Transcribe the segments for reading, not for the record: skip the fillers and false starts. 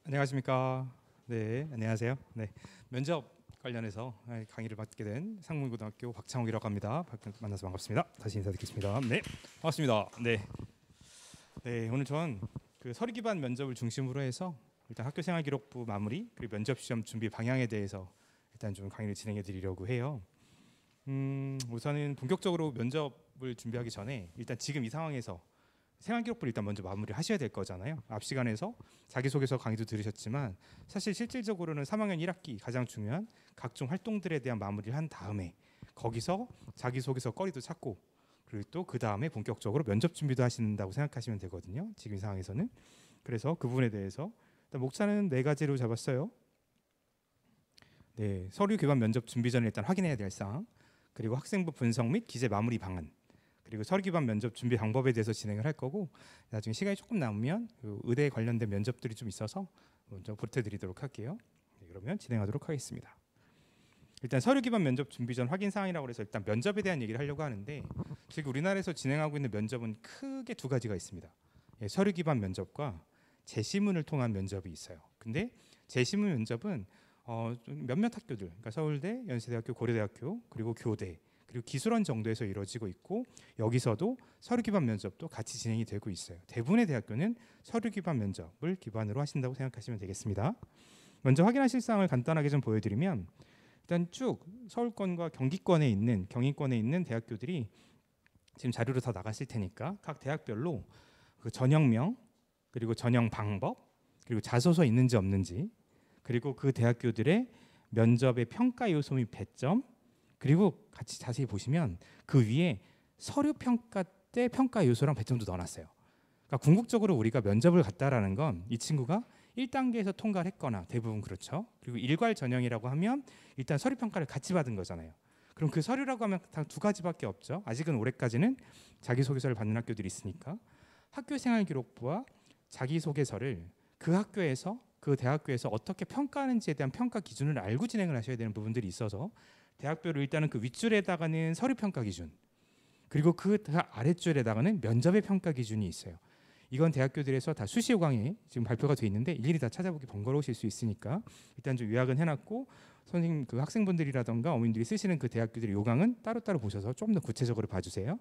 안녕하십니까. 네, 안녕하세요. 네, 면접 관련해서 강의를 맡게 된 상문고등학교 박창욱이라고 합니다. 만나서 반갑습니다. 다시 인사드리겠습니다. 네, 반갑습니다. 네, 오늘 전 그 서류 기반 면접을 중심으로 해서 일단 학교생활기록부 마무리 그리고 면접 시험 준비 방향에 대해서 일단 좀 강의를 진행해 드리려고 해요. 우선은 본격적으로 면접을 준비하기 전에 일단 지금 이 상황에서 생활기록부를 일단 먼저 마무리 하셔야 될 거잖아요. 앞 시간에서 자기소개서 강의도 들으셨지만 사실 실질적으로는 3학년 1학기 가장 중요한 각종 활동들에 대한 마무리를 한 다음에 거기서 자기소개서 거리도 찾고 그리고 또 그 다음에 본격적으로 면접 준비도 하신다고 생각하시면 되거든요. 지금 이 상황에서는. 그래서 그 부분에 대해서 일단 목차는 4가지로 잡았어요. 네, 서류 기반 면접 준비 전에 일단 확인해야 될 사항, 그리고 학생부 분석 및 기재 마무리 방안, 그리고 서류 기반 면접 준비 방법에 대해서 진행을 할 거고, 나중에 시간이 조금 남으면 그 의대에 관련된 면접들이 좀 있어서 먼저 보태드리도록 할게요. 네, 그러면 진행하도록 하겠습니다. 일단 서류 기반 면접 준비 전 확인 사항이라고 해서 일단 면접에 대한 얘기를 하려고 하는데, 지금 우리나라에서 진행하고 있는 면접은 크게 2가지가 있습니다. 예, 서류 기반 면접과 재시문을 통한 면접이 있어요. 근데 재시문 면접은 좀 몇몇 학교들, 그러니까 서울대, 연세대학교, 고려대학교, 그리고 교대, 그리고 기술원 정도에서 이루어지고 있고, 여기서도 서류 기반 면접도 같이 진행이 되고 있어요. 대부분의 대학교는 서류 기반 면접을 기반으로 하신다고 생각하시면 되겠습니다. 먼저 확인하실 사항을 간단하게 좀 보여드리면, 일단 쭉 서울권과 경기권에 있는 대학교들이 지금 자료로 다 나갔을 테니까 각 대학별로 그 전형명, 그리고 전형 방법, 그리고 자소서 있는지 없는지, 그리고 그 대학교들의 면접의 평가 요소 및 배점, 그리고 같이 자세히 보시면 그 위에 서류 평가 때 평가 요소랑 배점도 넣어놨어요. 그러니까 궁극적으로 우리가 면접을 갔다라는 건 이 친구가 1단계에서 통과를 했거나, 대부분 그렇죠. 그리고 일괄 전형이라고 하면 일단 서류 평가를 같이 받은 거잖아요. 그럼 그 서류라고 하면 단 2가지밖에 없죠. 아직은 올해까지는 자기소개서를 받는 학교들이 있으니까 학교생활기록부와 자기소개서를 그 학교에서 그 대학교에서 어떻게 평가하는지에 대한 평가 기준을 알고 진행을 하셔야 되는 부분들이 있어서, 대학별로 일단은 그 윗줄에다가는 서류 평가 기준, 그리고 그 아랫줄에다가는 면접의 평가 기준이 있어요. 이건 대학교들에서 다 수시 요강에 지금 발표가 돼 있는데 일일이 다 찾아보기 번거로우실 수 있으니까 일단 좀 요약은 해놨고, 선생님 그 학생분들이라던가 어머님들이 쓰시는 그 대학교들의 요강은 따로따로 보셔서 좀 더 구체적으로 봐주세요.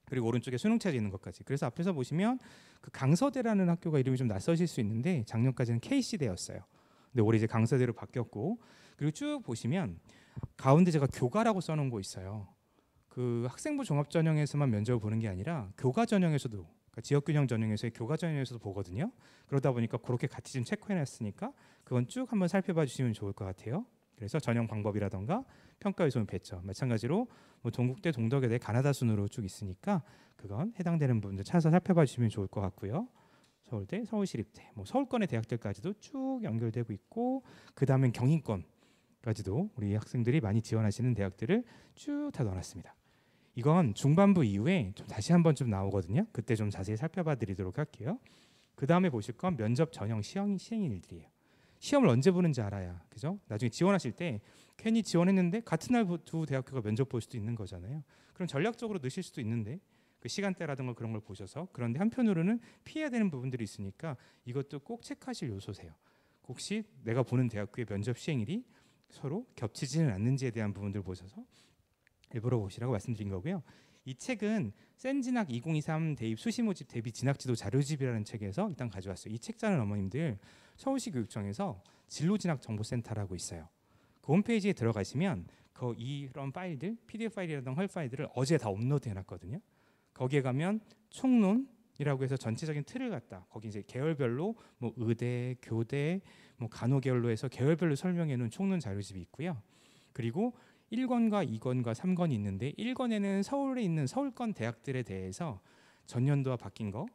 그리고 오른쪽에 수능체제 있는 것까지. 그래서 앞에서 보시면 그 강서대라는 학교가 이름이 좀 낯서실 수 있는데 작년까지는 KC대였어요. 근데 올해 이제 강서대로 바뀌었고, 그리고 쭉 보시면 가운데 제가 교과라고 써놓은 거 있어요. 그 학생부 종합 전형에서만 면접을 보는 게 아니라 교과 전형에서도, 그러니까 지역균형 전형에서의 교과 전형에서도 보거든요. 그러다 보니까 그렇게 같이 좀 체크해놨으니까 그건 쭉 한번 살펴봐 주시면 좋을 것 같아요. 그래서 전형 방법이라던가 평가 요소 배점, 마찬가지로 뭐 동국대, 동덕여대, 가나다 순으로 쭉 있으니까 그건 해당되는 부분들 찾아서 살펴봐 주시면 좋을 것 같고요. 서울대, 서울시립대, 뭐 서울권의 대학들까지도 쭉 연결되고 있고, 그 다음엔 경인권까지도 우리 학생들이 많이 지원하시는 대학들을 쭉 다 넣어놨습니다. 이건 중반부 이후에 좀 다시 한번 좀 나오거든요. 그때 좀 자세히 살펴봐 드리도록 할게요. 그 다음에 보실 건 면접 전형 시행일들이에요. 시험을 언제 보는지 알아야, 그죠? 나중에 지원하실 때 괜히 지원했는데 같은 날 두 대학교가 면접 볼 수도 있는 거잖아요. 그럼 전략적으로 넣으실 수도 있는데 그 시간대라든가 그런 걸 보셔서. 그런데 한편으로는 피해야 되는 부분들이 있으니까 이것도 꼭 체크하실 요소세요. 혹시 내가 보는 대학교의 면접 시행일이 서로 겹치지는 않는지에 대한 부분들을 보셔서 일부러 보시라고 말씀드린 거고요. 이 책은 센진학 2023 대입 수시 모집 대비 진학지도 자료집이라는 책에서 일단 가져왔어요. 이 책자는 어머님들 서울시 교육청에서 진로진학정보센터라고 있어요. 그 홈페이지에 들어가시면 이런 파일들, PDF 파일이라든가 헐 파일들을 어제 다 업로드 해놨거든요. 거기에 가면 총론이라고 해서 전체적인 틀을 갖다, 거기 이제 계열별로 뭐 의대, 교대, 뭐 간호계열로 해서 계열별로 설명해 놓은 총론 자료집이 있고요. 그리고 1권과 2권과 3권이 있는데 1권에는 서울에 있는 서울권 대학들에 대해서 전년도와 바뀐 거,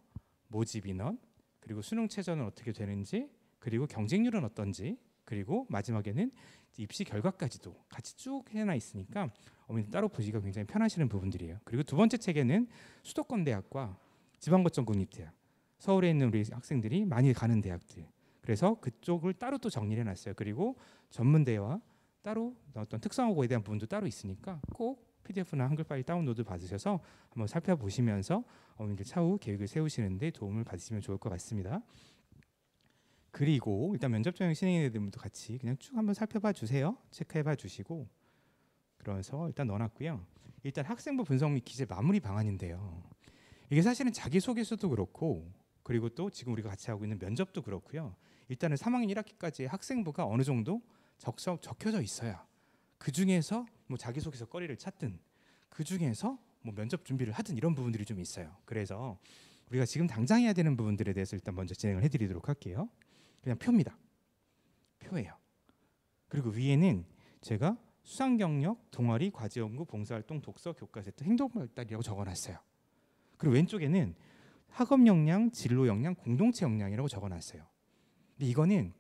모집 인원, 그리고 수능 최저는 어떻게 되는지, 그리고 경쟁률은 어떤지, 그리고 마지막에는 입시 결과까지도 같이 쭉 해놔 있으니까 어머니 따로 보시기가 굉장히 편하시는 부분들이에요. 그리고 두 번째 책에는 수도권 대학과 지방거점 국립대학, 서울에 있는 우리 학생들이 많이 가는 대학들, 그래서 그쪽을 따로 또 정리를 해놨어요. 그리고 전문대와 따로 어떤 특성화고에 대한 부분도 따로 있으니까 꼭 PDF나 한글 파일 다운로드 받으셔서 한번 살펴보시면서 어머니들 차후 계획을 세우시는 데 도움을 받으시면 좋을 것 같습니다. 그리고 일단 면접 전형 신행인의 분도 같이 그냥 쭉 한번 살펴봐 주세요. 체크해봐 주시고 그래서 일단 넣어놨고요. 일단 학생부 분석 및 기재 마무리 방안인데요. 이게 사실은 자기소개서도 그렇고 그리고 또 지금 우리가 같이 하고 있는 면접도 그렇고요. 일단은 3학년 1학기까지 학생부가 어느 정도 적혀져 있어야 그 중에서 뭐 자기소개서 거리를 찾든 그 중에서 뭐 면접 준비를 하든 이런 부분들이 좀 있어요. 그래서 우리가 지금 당장 해야 되는 부분들에 대해서 일단 먼저 진행을 해드리도록 할게요. 그냥 표입니다. 표예요. 그리고 위에는 제가 수상경력, 동아리, 과제연구, 봉사활동, 독서, 교과 세트, 행동발달이라고 적어놨어요. 그리고 왼쪽에는 학업 역량, 진로 역량, 공동체 역량이라고 적어놨어요. 근데 이거는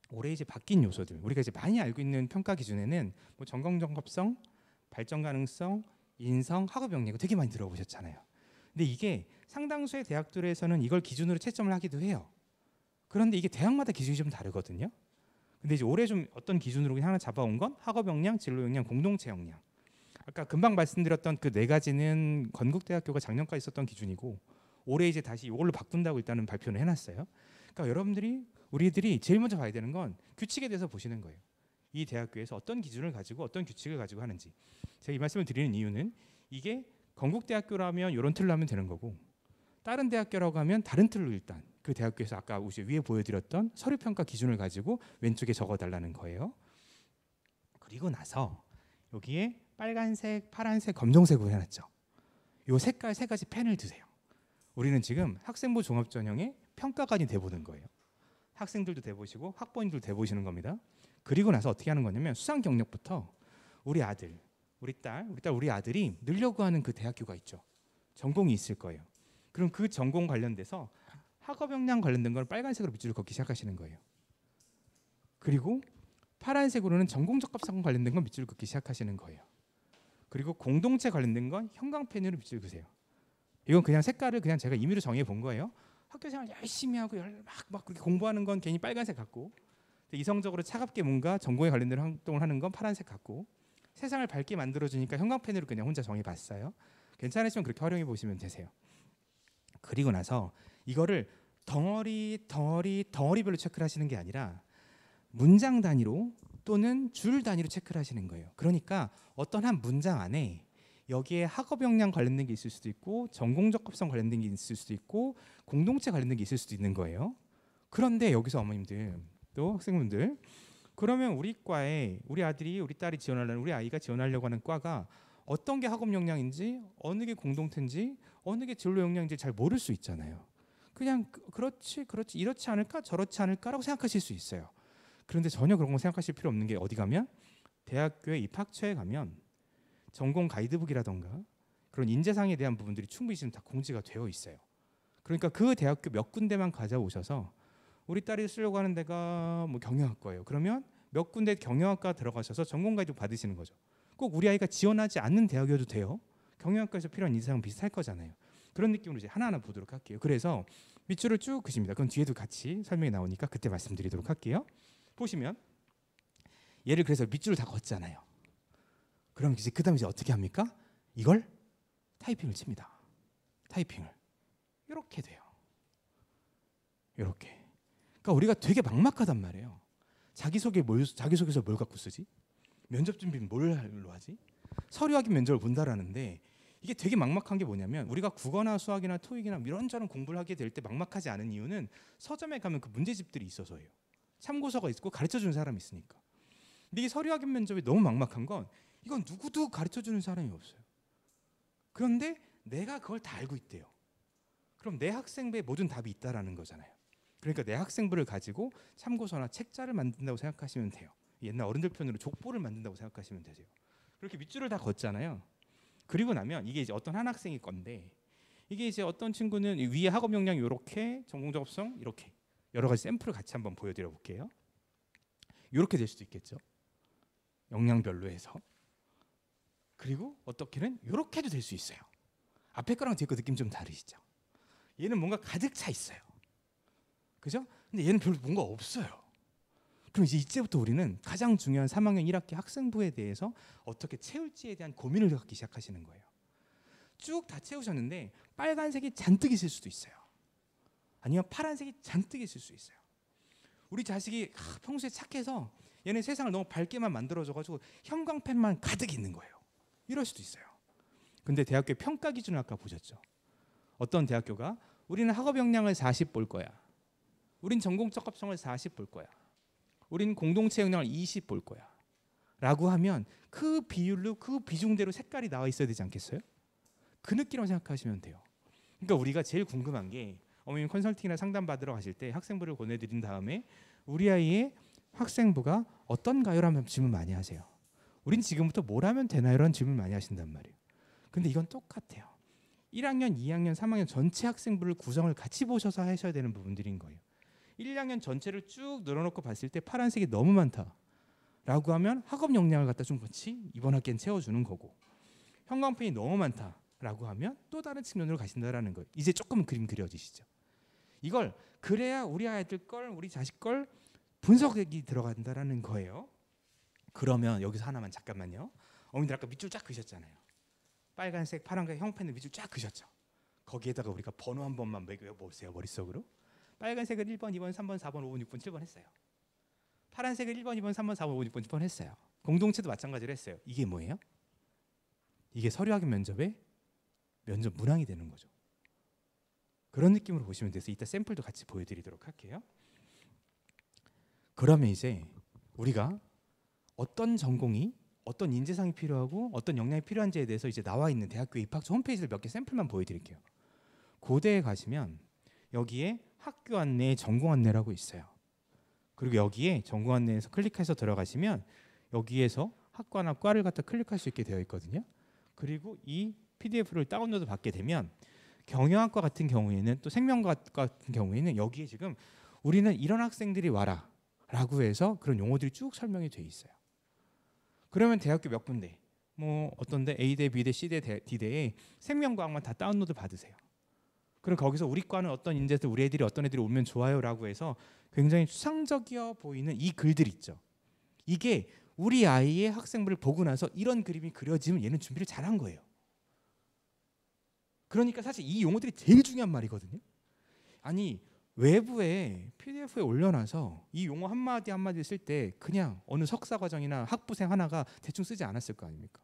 올해 이제 바뀐 요소들, 우리가 이제 많이 알고 있는 평가 기준에는 뭐 전공적합성, 발전 가능성, 인성, 학업 역량 되게 많이 들어보셨잖아요. 근데 이게 상당수의 대학들에서는 이걸 기준으로 채점을 하기도 해요. 그런데 이게 대학마다 기준이 좀 다르거든요. 근데 이제 올해 좀 어떤 기준으로 하나 잡아온 건 학업 역량, 진로 역량, 공동체 역량. 아까 금방 말씀드렸던 그 네 가지는 건국대학교가 작년까지 썼던 기준이고 올해 이제 다시 이걸로 바꾼다고 일단은 발표를 해놨어요. 그러니까 우리들이 제일 먼저 봐야 되는 건 규칙에 대해서 보시는 거예요. 이 대학교에서 어떤 기준을 가지고 어떤 규칙을 가지고 하는지. 제가 이 말씀을 드리는 이유는 이게 건국대학교라면 이런 틀로 하면 되는 거고 다른 대학교라고 하면 다른 틀로 일단 그 대학교에서 아까 위에 보여드렸던 서류평가 기준을 가지고 왼쪽에 적어달라는 거예요. 그리고 나서 여기에 빨간색, 파란색, 검정색으로 해놨죠. 이 색깔 세 가지 펜을 드세요. 우리는 지금 학생부 종합전형의 평가관이 돼보는 거예요. 학생들도 돼보시고 학부모님들도 돼보시는 겁니다. 그리고 나서 어떻게 하는 거냐면 수상 경력부터 우리 아들, 우리 아들이 늘려고 하는 그 대학교가 있죠. 전공이 있을 거예요. 그럼 그 전공 관련돼서 학업 역량 관련된 걸 빨간색으로 밑줄을 걷기 시작하시는 거예요. 그리고 파란색으로는 전공 적합성 관련된 건 밑줄을 긋기 시작하시는 거예요. 그리고 공동체 관련된 건 형광펜으로 밑줄 그세요. 이건 그냥 색깔을 그냥 제가 임의로 정해 본 거예요. 학교생활 열심히 하고 막 그렇게 공부하는 건 괜히 빨간색 같고 이성적으로 차갑게 뭔가 전공에 관련된 활동을 하는 건 파란색 같고 세상을 밝게 만들어주니까 형광펜으로 그냥 혼자 정해봤어요. 괜찮으시면 그렇게 활용해 보시면 되세요. 그리고 나서 이거를 덩어리별로 체크를 하시는 게 아니라 문장 단위로 또는 줄 단위로 체크를 하시는 거예요. 그러니까 어떤 한 문장 안에 여기에 학업 역량 관련된 게 있을 수도 있고 전공 적합성 관련된 게 있을 수도 있고 공동체 관련된 게 있을 수도 있는 거예요. 그런데 여기서 어머님들 또 학생분들 그러면 우리 과에 우리 아들이 우리 딸이 지원하려는 우리 아이가 지원하려고 하는 과가 어떤 게 학업 역량인지 어느 게 공동체인지 어느 게 진로 역량인지 잘 모를 수 있잖아요. 그냥 그렇지 이렇지 않을까 저렇지 않을까라고 생각하실 수 있어요. 그런데 전혀 그런 거 생각하실 필요 없는 게 어디 가면 대학교의 입학처에 가면 전공 가이드북이라던가 그런 인재상에 대한 부분들이 충분히 지금 다 공지가 되어 있어요. 그러니까 그 대학교 몇 군데만 가져오셔서 우리 딸이 쓰려고 하는 데가 뭐 경영학과예요. 그러면 몇 군데 경영학과 들어가셔서 전공 가이드 받으시는 거죠. 꼭 우리 아이가 지원하지 않는 대학이어도 돼요. 경영학과에서 필요한 인재상은 비슷할 거잖아요. 그런 느낌으로 이제 하나하나 보도록 할게요. 그래서 밑줄을 쭉 그십니다. 그건 뒤에도 같이 설명이 나오니까 그때 말씀드리도록 할게요. 보시면 얘를 그래서 밑줄을 다 걷잖아요. 그럼 이제 그다음에 이제 어떻게 합니까? 이걸 타이핑을 칩니다. 타이핑을 이렇게 돼요. 이렇게. 그러니까 우리가 되게 막막하단 말이에요. 자기소개서 뭘 갖고 쓰지? 면접 준비는 뭘로 하지? 서류 확인 면접을 본다라는데 이게 되게 막막한 게 뭐냐면 우리가 국어나 수학이나 토익이나 이런저런 공부를 하게 될 때 막막하지 않은 이유는 서점에 가면 그 문제집들이 있어서예요. 참고서가 있고 가르쳐주는 사람이 있으니까. 근데 이 서류 확인 면접이 너무 막막한 건 이건 누구도 가르쳐주는 사람이 없어요. 그런데 내가 그걸 다 알고 있대요. 그럼 내 학생부에 모든 답이 있다라는 거잖아요. 그러니까 내 학생부를 가지고 참고서나 책자를 만든다고 생각하시면 돼요. 옛날 어른들 표현으로 족보를 만든다고 생각하시면 되세요. 그렇게 밑줄을 다 걷잖아요. 그리고 나면 이게 이제 어떤 한 학생일 건데 이게 이제 어떤 친구는 위에 학업 역량이 이렇게 전공 적합성 이렇게 여러 가지 샘플을 같이 한번 보여드려 볼게요. 이렇게 될 수도 있겠죠. 역량별로 해서. 그리고 어떻게는 이렇게도 될 수 있어요. 앞에 거랑 뒤에 거 느낌 좀 다르시죠. 얘는 뭔가 가득 차 있어요. 그죠? 근데 얘는 별로 뭔가 없어요. 그럼 이제 이제부터 우리는 가장 중요한 3학년 1학기 학생부에 대해서 어떻게 채울지에 대한 고민을 갖기 시작하시는 거예요. 쭉 다 채우셨는데 빨간색이 잔뜩 있을 수도 있어요. 아니면 파란색이 잔뜩 있을 수 있어요. 우리 자식이 평소에 착해서 얘네 세상을 너무 밝게만 만들어줘가지고 형광펜만 가득 있는 거예요. 이럴 수도 있어요. 근데 대학교 평가 기준을 아까 보셨죠? 어떤 대학교가 우리는 학업 역량을 40 볼 거야. 우린 전공적 합성을 40 볼 거야. 우린 공동체 역량을 20 볼 거야. 라고 하면 그 비율로 그 비중대로 색깔이 나와 있어야 되지 않겠어요? 그 느낌으로 생각하시면 돼요. 그러니까 우리가 제일 궁금한 게 어머님 컨설팅이나 상담 받으러 가실 때 학생부를 보내드린 다음에 우리 아이의 학생부가 어떤가요? 라는 질문 많이 하세요. 우린 지금부터 뭘 하면 되나요? 라는 질문 많이 하신단 말이에요. 근데 이건 똑같아요. 1학년, 2학년, 3학년 전체 학생부를 구성을 같이 보셔서 하셔야 되는 부분들인 거예요. 1학년 전체를 쭉 늘어놓고 봤을 때 파란색이 너무 많다 라고 하면 학업 역량을 갖다 좀 같이 이번 학기엔 채워주는 거고, 형광펜이 너무 많다 라고 하면 또 다른 측면으로 가신다라는 거예요. 이제 조금 그림 그려지시죠? 이걸 그래야 우리 아이들 걸, 우리 자식 걸 분석이 들어간다라는 거예요. 그러면 여기서 하나만 잠깐만요. 어머님들 아까 밑줄 쫙 그셨잖아요. 빨간색, 파란색 형펜을 밑줄 쫙 그셨죠. 거기에다가 우리가 번호 한 번만 매겨보세요. 머릿속으로. 빨간색은 1번, 2번, 3번, 4번, 5번, 6번, 7번 했어요. 파란색은 1번, 2번, 3번, 4번, 5번, 6번, 7번 했어요. 공동체도 마찬가지로 했어요. 이게 뭐예요? 이게 서류학연 면접의 면접 문항이 되는 거죠. 그런 느낌으로 보시면 돼서 이따 샘플도 같이 보여드리도록 할게요. 그러면 이제 우리가 어떤 전공이 어떤 인재상이 필요하고 어떤 역량이 필요한지에 대해서 이제 나와 있는 대학교 입학처 홈페이지를 몇 개 샘플만 보여드릴게요. 고대에 가시면 여기에 학교 안내, 전공 안내라고 있어요. 그리고 여기에 전공 안내에서 클릭해서 들어가시면 여기에서 학과나 과를 갖다 클릭할 수 있게 되어 있거든요. 그리고 이 PDF를 다운로드 받게 되면 경영학과 같은 경우에는 또 생명과학 같은 경우에는 여기에 지금 우리는 이런 학생들이 와라 라고 해서 그런 용어들이 쭉 설명이 돼 있어요. 그러면 대학교 몇 군데 뭐 어떤데 A대, B대, C대, D대에 생명과학만 다 다운로드 받으세요. 그럼 거기서 우리 과는 어떤 인재들, 우리 애들이 어떤 애들이 오면 좋아요 라고 해서 굉장히 추상적이어 보이는 이 글들 있죠. 이게 우리 아이의 학생부를 보고 나서 이런 그림이 그려지면 얘는 준비를 잘한 거예요. 그러니까 사실 이 용어들이 제일 중요한 말이거든요. 아니 외부에 PDF에 올려놔서 이 용어 한마디 한마디 쓸 때 그냥 어느 석사과정이나 학부생 하나가 대충 쓰지 않았을 거 아닙니까?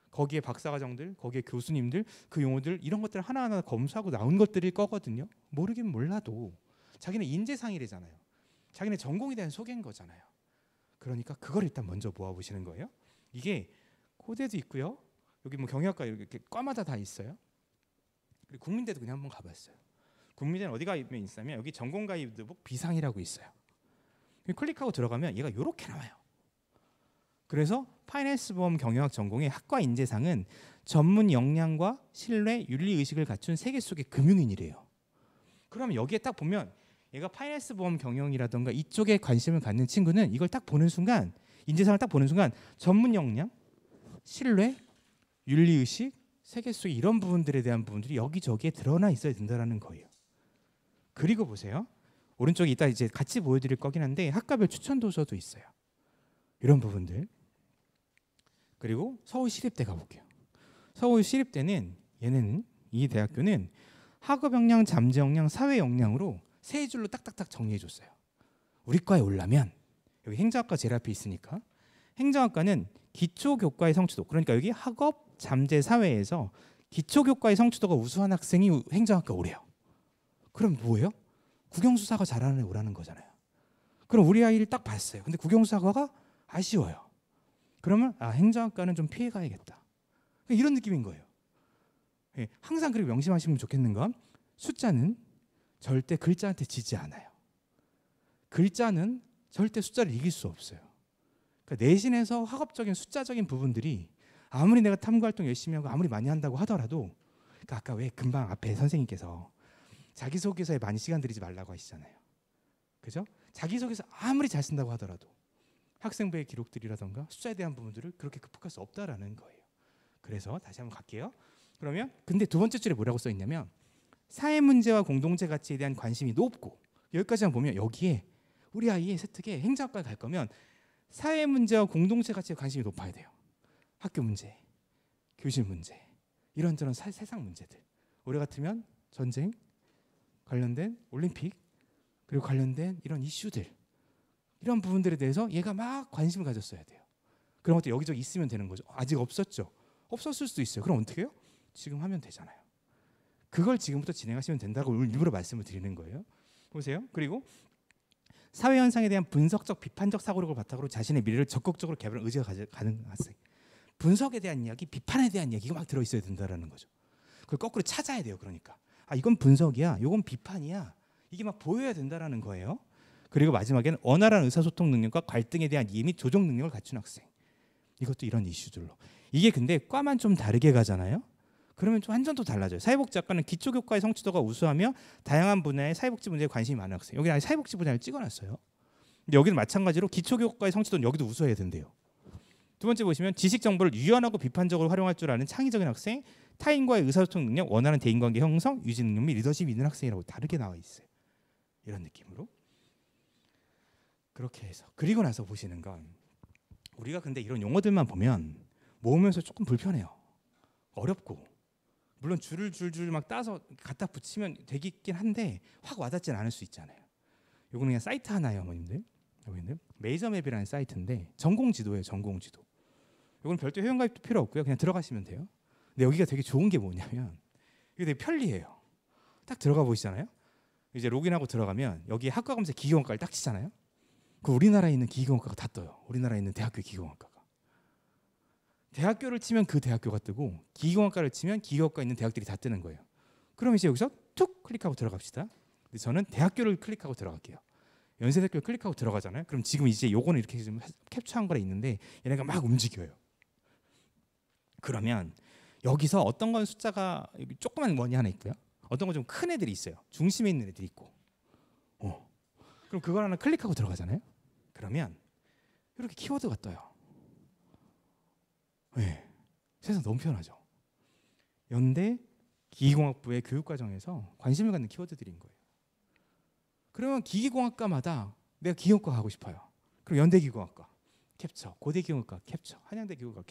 거기에 박사과정들, 거기에 교수님들 그 용어들 이런 것들 하나하나 검수하고 나온 것들일 거거든요. 모르긴 몰라도 자기네 인재상이래잖아요. 자기네 전공에 대한 소개인 거잖아요. 그러니까 그걸 일단 먼저 모아보시는 거예요. 이게 고대도 있고요. 여기 뭐 경영학과 이렇게 과마다 다 있어요. 그리고 국민대도 그냥 한번 가봤어요. 국민대는 어디가 있냐면 여기 전공가이드북 비상이라고 있어요. 클릭하고 들어가면 얘가 이렇게 나와요. 그래서 파이낸스 보험 경영학 전공의 학과 인재상은 전문 역량과 신뢰, 윤리의식을 갖춘 세계 속의 금융인이래요. 그러면 여기에 딱 보면 얘가 파이낸스 보험 경영이라던가 이쪽에 관심을 갖는 친구는 이걸 딱 보는 순간, 인재상을 딱 보는 순간 전문 역량, 신뢰, 윤리의식, 세계 속의 이런 부분들에 대한 부분들이 여기저기에 드러나 있어야 된다는 거예요. 그리고 보세요. 오른쪽에 이따 이제 같이 보여드릴 거긴 한데 학과별 추천 도서도 있어요. 이런 부분들. 그리고 서울시립대 가볼게요. 서울시립대는 얘는 이 대학교는 학업 역량, 잠재 역량, 사회 역량으로 세 줄로 딱딱딱 정리해줬어요. 우리 과에 오려면 여기 행정학과 제일 앞에 있으니까 행정학과는 기초교과의 성취도, 그러니까 여기 학업, 잠재, 사회에서 기초교과의 성취도가 우수한 학생이 행정학과 오래요. 그럼 뭐예요? 국영수사가 잘하는 애 오라는 거잖아요. 그럼 우리 아이를 딱 봤어요. 근데 국영수사과가 아쉬워요. 그러면 행정학과는 좀 피해가야겠다. 이런 느낌인 거예요. 예, 항상 그렇게 명심하시면 좋겠는 건 숫자는 절대 글자한테 지지 않아요. 글자는 절대 숫자를 이길 수 없어요. 그러니까 내신에서 학업적인 숫자적인 부분들이 아무리 내가 탐구활동 열심히 하고 아무리 많이 한다고 하더라도, 그러니까 아까 왜 금방 앞에 선생님께서 자기소개서에 많이 시간 들이지 말라고 하시잖아요. 그죠? 자기소개서 아무리 잘 쓴다고 하더라도 학생부의 기록들이라던가 숫자에 대한 부분들을 그렇게 극복할 수 없다라는 거예요. 그래서 다시 한번 갈게요. 그러면 근데 두 번째 줄에 뭐라고 써 있냐면 사회 문제와 공동체 가치에 대한 관심이 높고, 여기까지만 보면 여기에 우리 아이의 세특에 행정학과에 갈 거면 사회 문제와 공동체 가치에 관심이 높아야 돼요. 학교 문제, 교실 문제, 이런저런 세상 문제들. 올해 같으면 전쟁 관련된 올림픽, 그리고 관련된 이런 이슈들, 이런 부분들에 대해서 얘가 막 관심을 가졌어야 돼요. 그런 것도 여기저기 있으면 되는 거죠. 아직 없었죠. 없었을 수도 있어요. 그럼 어떻게 해요? 지금 하면 되잖아요. 그걸 지금부터 진행하시면 된다고 일부러 말씀을 드리는 거예요. 보세요. 그리고 사회 현상에 대한 분석적 비판적 사고력을 바탕으로 자신의 미래를 적극적으로 개발하는 의지가 가는 학생. 분석에 대한 이야기, 비판에 대한 이야기가 막 들어있어야 된다라는 거죠. 그걸 거꾸로 찾아야 돼요. 그러니까 이건 분석이야, 이건 비판이야, 이게 막 보여야 된다라는 거예요. 그리고 마지막에는 원활한 의사소통 능력과 갈등에 대한 이해 및 조정 능력을 갖춘 학생. 이것도 이런 이슈들로. 이게 근데 과만 좀 다르게 가잖아요. 그러면 좀 완전 또 달라져요. 사회복지학과는 기초교과의 성취도가 우수하며 다양한 분야의 사회복지 문제에 관심이 많은 학생. 여기 아예 사회복지 분야를 찍어놨어요. 근데 여기는 마찬가지로 기초교과의 성취도는 여기도 우수해야 된대요. 두 번째 보시면 지식 정보를 유연하고 비판적으로 활용할 줄 아는 창의적인 학생, 타인과의 의사소통 능력, 원하는 대인관계 형성, 유지 능력 및 리더십이 있는 학생이라고 다르게 나와 있어요. 이런 느낌으로. 그렇게 해서 그리고 나서 보시는 건 우리가 근데 이런 용어들만 보면 모으면서 조금 불편해요. 어렵고 물론 줄을 줄줄 막 따서 갖다 붙이면 되긴 한데 확 와닿지는 않을 수 있잖아요. 요거는 그냥 사이트 하나예요, 어머님들. 여기는 메이저맵이라는 사이트인데 전공지도예요, 전공지도. 요거는 별도 회원가입도 필요 없고요, 그냥 들어가시면 돼요. 근데 여기가 되게 좋은 게 뭐냐면 이게 되게 편리해요. 딱 들어가 보시잖아요. 이제 로그인하고 들어가면 여기 학과 검색 기계공학과를 딱 치잖아요. 그 우리나라에 있는 기계공학과가 다 떠요. 우리나라에 있는 대학교 기계공학과가. 대학교를 치면 그 대학교가 뜨고 기계공학과를 치면 기계공학과 있는 대학들이 다 뜨는 거예요. 그럼 이제 여기서 툭 클릭하고 들어갑시다. 근데 저는 대학교를 클릭하고 들어갈게요. 연세대학교를 클릭하고 들어가잖아요. 그럼 지금 이제 요거는 이렇게 좀 캡처한 거라 있는데 얘네가 막 움직여요. 그러면 여기서 어떤 건 숫자가 조그만 원이 하나 있고요. 어떤 건 좀 큰 애들이 있어요. 중심에 있는 애들이 있고. 그럼 그걸 하나 클릭하고 들어가잖아요. 그러면 이렇게 키워드가 떠요. 네. 세상 너무 편하죠. 연대 기계공학부의 교육과정에서 관심을 갖는 키워드들인 거예요. 그러면 기계공학과마다 내가 기계공학과 가고 싶어요. 그럼 연대기계공학과 캡처, 고대기계공학과 캡처, 한양대기계공학과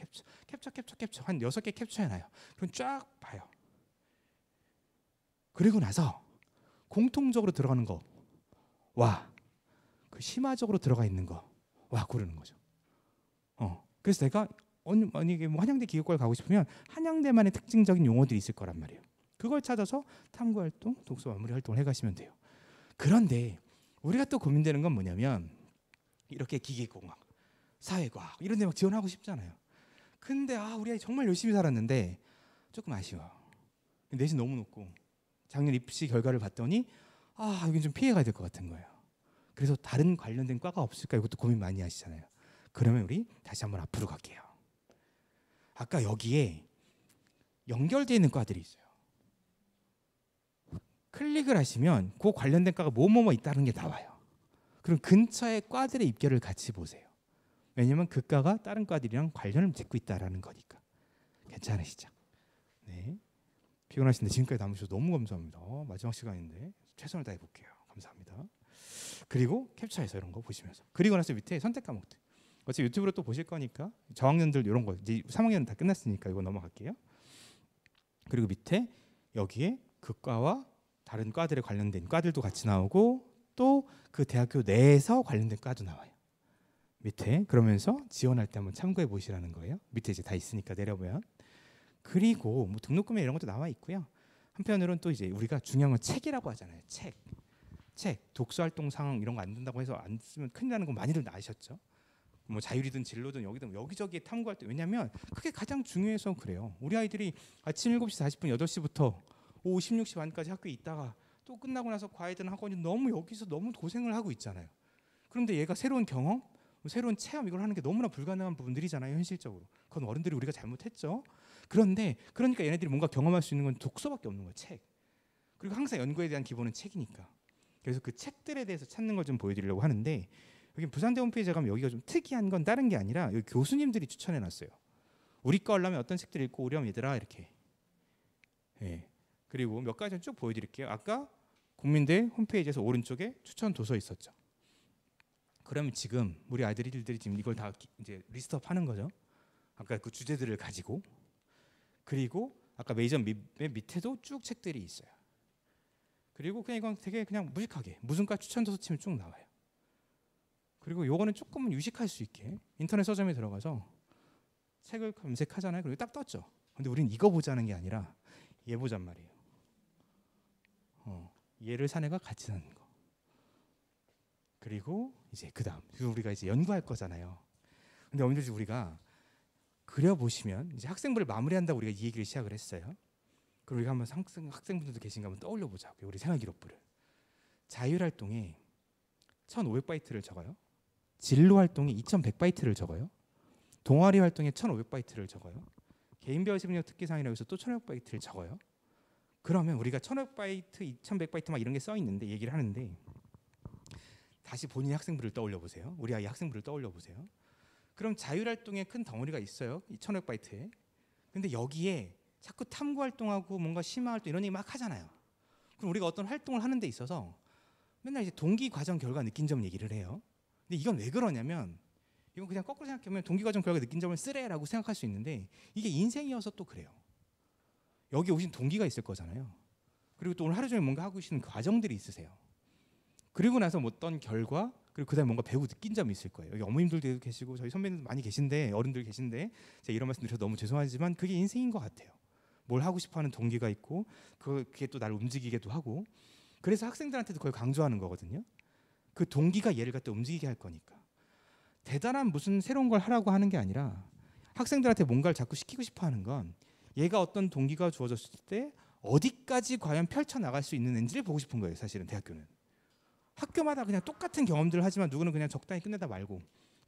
캡처 한 6개 캡처해놔요. 그럼 쫙 봐요. 그리고 나서 공통적으로 들어가는 거 와, 그 심화적으로 들어가 있는 거 와 고르는 거죠. 그래서 내가 만약에 뭐 한양대 기계과를 가고 싶으면 한양대만의 특징적인 용어들이 있을 거란 말이에요. 그걸 찾아서 탐구활동, 독서 마무리 활동을 해가시면 돼요. 그런데 우리가 또 고민되는 건 뭐냐면 이렇게 기계공학, 사회과학 이런 데 막 지원하고 싶잖아요. 근데 우리 아이 정말 열심히 살았는데 조금 아쉬워. 내신 너무 높고 작년 입시 결과를 봤더니 여긴 좀 피해 가야 될 것 같은 거예요. 그래서 다른 관련된 과가 없을까 이것도 고민 많이 하시잖아요. 그러면 우리 다시 한번 앞으로 갈게요. 아까 여기에 연결되어 있는 과들이 있어요. 클릭을 하시면 그 관련된 과가 뭐뭐뭐 있다는 게 나와요. 그럼 근처의 과들의 입결을 같이 보세요. 왜냐면 그 과가 다른 과들이랑 관련을 짓고 있다는 거니까. 괜찮으시죠? 네. 피곤하신데 지금까지 남으셔서 너무 감사합니다. 마지막 시간인데 최선을 다해 볼게요. 감사합니다. 그리고 캡처해서 이런 거 보시면서 그리고 나서 밑에 선택 과목들 어차피 유튜브로 또 보실 거니까 저학년들 이런 거 이제 3학년 다 끝났으니까 이거 넘어갈게요. 그리고 밑에 여기에 그 과와 다른 과들에 관련된 과들도 같이 나오고 또 그 대학교 내에서 관련된 과도 나와요. 밑에 그러면서 지원할 때 한번 참고해 보시라는 거예요. 밑에 이제 다 있으니까 내려보면. 그리고 뭐 등록금에 이런 것도 나와 있고요. 한편으로는 또 이제 우리가 중요한 건 책이라고 하잖아요. 책 독서 활동 상황 이런 거 안 된다고 해서 안 쓰면 큰일 나는 거 많이들 아셨죠? 뭐 자율이든 진로든 여기든 여기저기에 탐구할 때 왜냐하면 그게 가장 중요해서 그래요. 우리 아이들이 아침 7시 40분 8시부터 오후 16시 반까지 학교에 있다가 또 끝나고 나서 과외든 학원이 너무 여기서 너무 고생을 하고 있잖아요. 그런데 얘가 새로운 경험, 새로운 체험 이걸 하는 게 너무나 불가능한 부분들이잖아요. 현실적으로. 그건 어른들이 우리가 잘못했죠. 그러니까 얘네들이 뭔가 경험할 수 있는 건 독서밖에 없는 거예요. 책. 그리고 항상 연구에 대한 기본은 책이니까. 그래서 그 책들에 대해서 찾는 걸 좀 보여드리려고 하는데 여기 부산대 홈페이지에 가면 여기가 좀 특이한 건 다른 게 아니라 여기 교수님들이 추천해놨어요. 우리 거 하려면 어떤 책들 읽고 오렴 얘들아 이렇게. 예. 그리고 몇 가지 쭉 보여드릴게요. 아까 국민대 홈페이지에서 오른쪽에 추천 도서 있었죠. 그러면 지금 우리 아이들이 지금 이걸 다 이제 리스트업 하는 거죠. 아까 그 주제들을 가지고. 그리고 아까 메이저 맨 밑에도 쭉 책들이 있어요. 그리고 그냥 이건 되게 그냥 무식하게 무슨 과 추천 도서 치면 쭉 나와요. 그리고 요거는 조금은 유식할 수 있게 인터넷 서점에 들어가서 책을 검색하잖아요. 그리고 딱 떴죠. 근데 우린 이거 보자는 게 아니라 얘 보잔 말이에요. 얘를 사내가 같이 사는 거. 그리고 이제 그다음 우리가 이제 연구할 거잖아요. 근데 어머니들 우리가 그려보시면 이제 학생부를 마무리한다고 우리가 이 얘기를 시작을 했어요. 그럼 우리가 한번 학생분들도 계신가 한번 떠올려 보자고요. 우리 생활기록부를. 자율활동에 1500바이트를 적어요. 진로활동에 2100바이트를 적어요. 동아리 활동에 1500바이트를 적어요. 개인별 심리학 특기사항이라고 해서 또 1500바이트를 적어요. 그러면 우리가 1500바이트, 2100바이트 막 이런 게 써 있는데 얘기를 하는데 다시 본인의 학생부를 떠올려 보세요. 우리 아이 학생부를 떠올려 보세요. 그럼 자율활동에 큰 덩어리가 있어요. 이 1500바이트에. 근데 여기에 자꾸 탐구 활동하고 뭔가 심화 활동 이런 얘기 막 하잖아요. 그럼 우리가 어떤 활동을 하는 데 있어서 맨날 이제 동기 과정 결과 느낀 점 얘기를 해요. 근데 이건 왜 그러냐면 이건 그냥 거꾸로 생각하면 동기 과정 결과 느낀 점을 쓰래라고 생각할 수 있는데 이게 인생이어서 또 그래요. 여기 오신 동기가 있을 거잖아요. 그리고 또 오늘 하루 종일 뭔가 하고 계시는 과정들이 있으세요. 그리고 나서 어떤 결과 그리고 그다음에 뭔가 배우고 느낀 점이 있을 거예요. 여기 어머님들도 계시고 저희 선배님도 많이 계신데 어른들 계신데 제가 이런 말씀 드려서 너무 죄송하지만 그게 인생인 것 같아요. 뭘 하고 싶어하는 동기가 있고 그게 또 나를 움직이기도 하고 그래서 학생들한테도 그걸 강조하는 거거든요. 그 동기가 얘를 갖다 움직이게 할 거니까. 대단한 무슨 새로운 걸 하라고 하는 게 아니라 학생들한테 뭔가를 자꾸 시키고 싶어하는 건 얘가 어떤 동기가 주어졌을 때 어디까지 과연 펼쳐나갈 수 있는지를 보고 싶은 거예요. 사실은 대학교는. 학교마다 그냥 똑같은 경험들을 하지만 누구는 그냥 적당히 끝내다 말고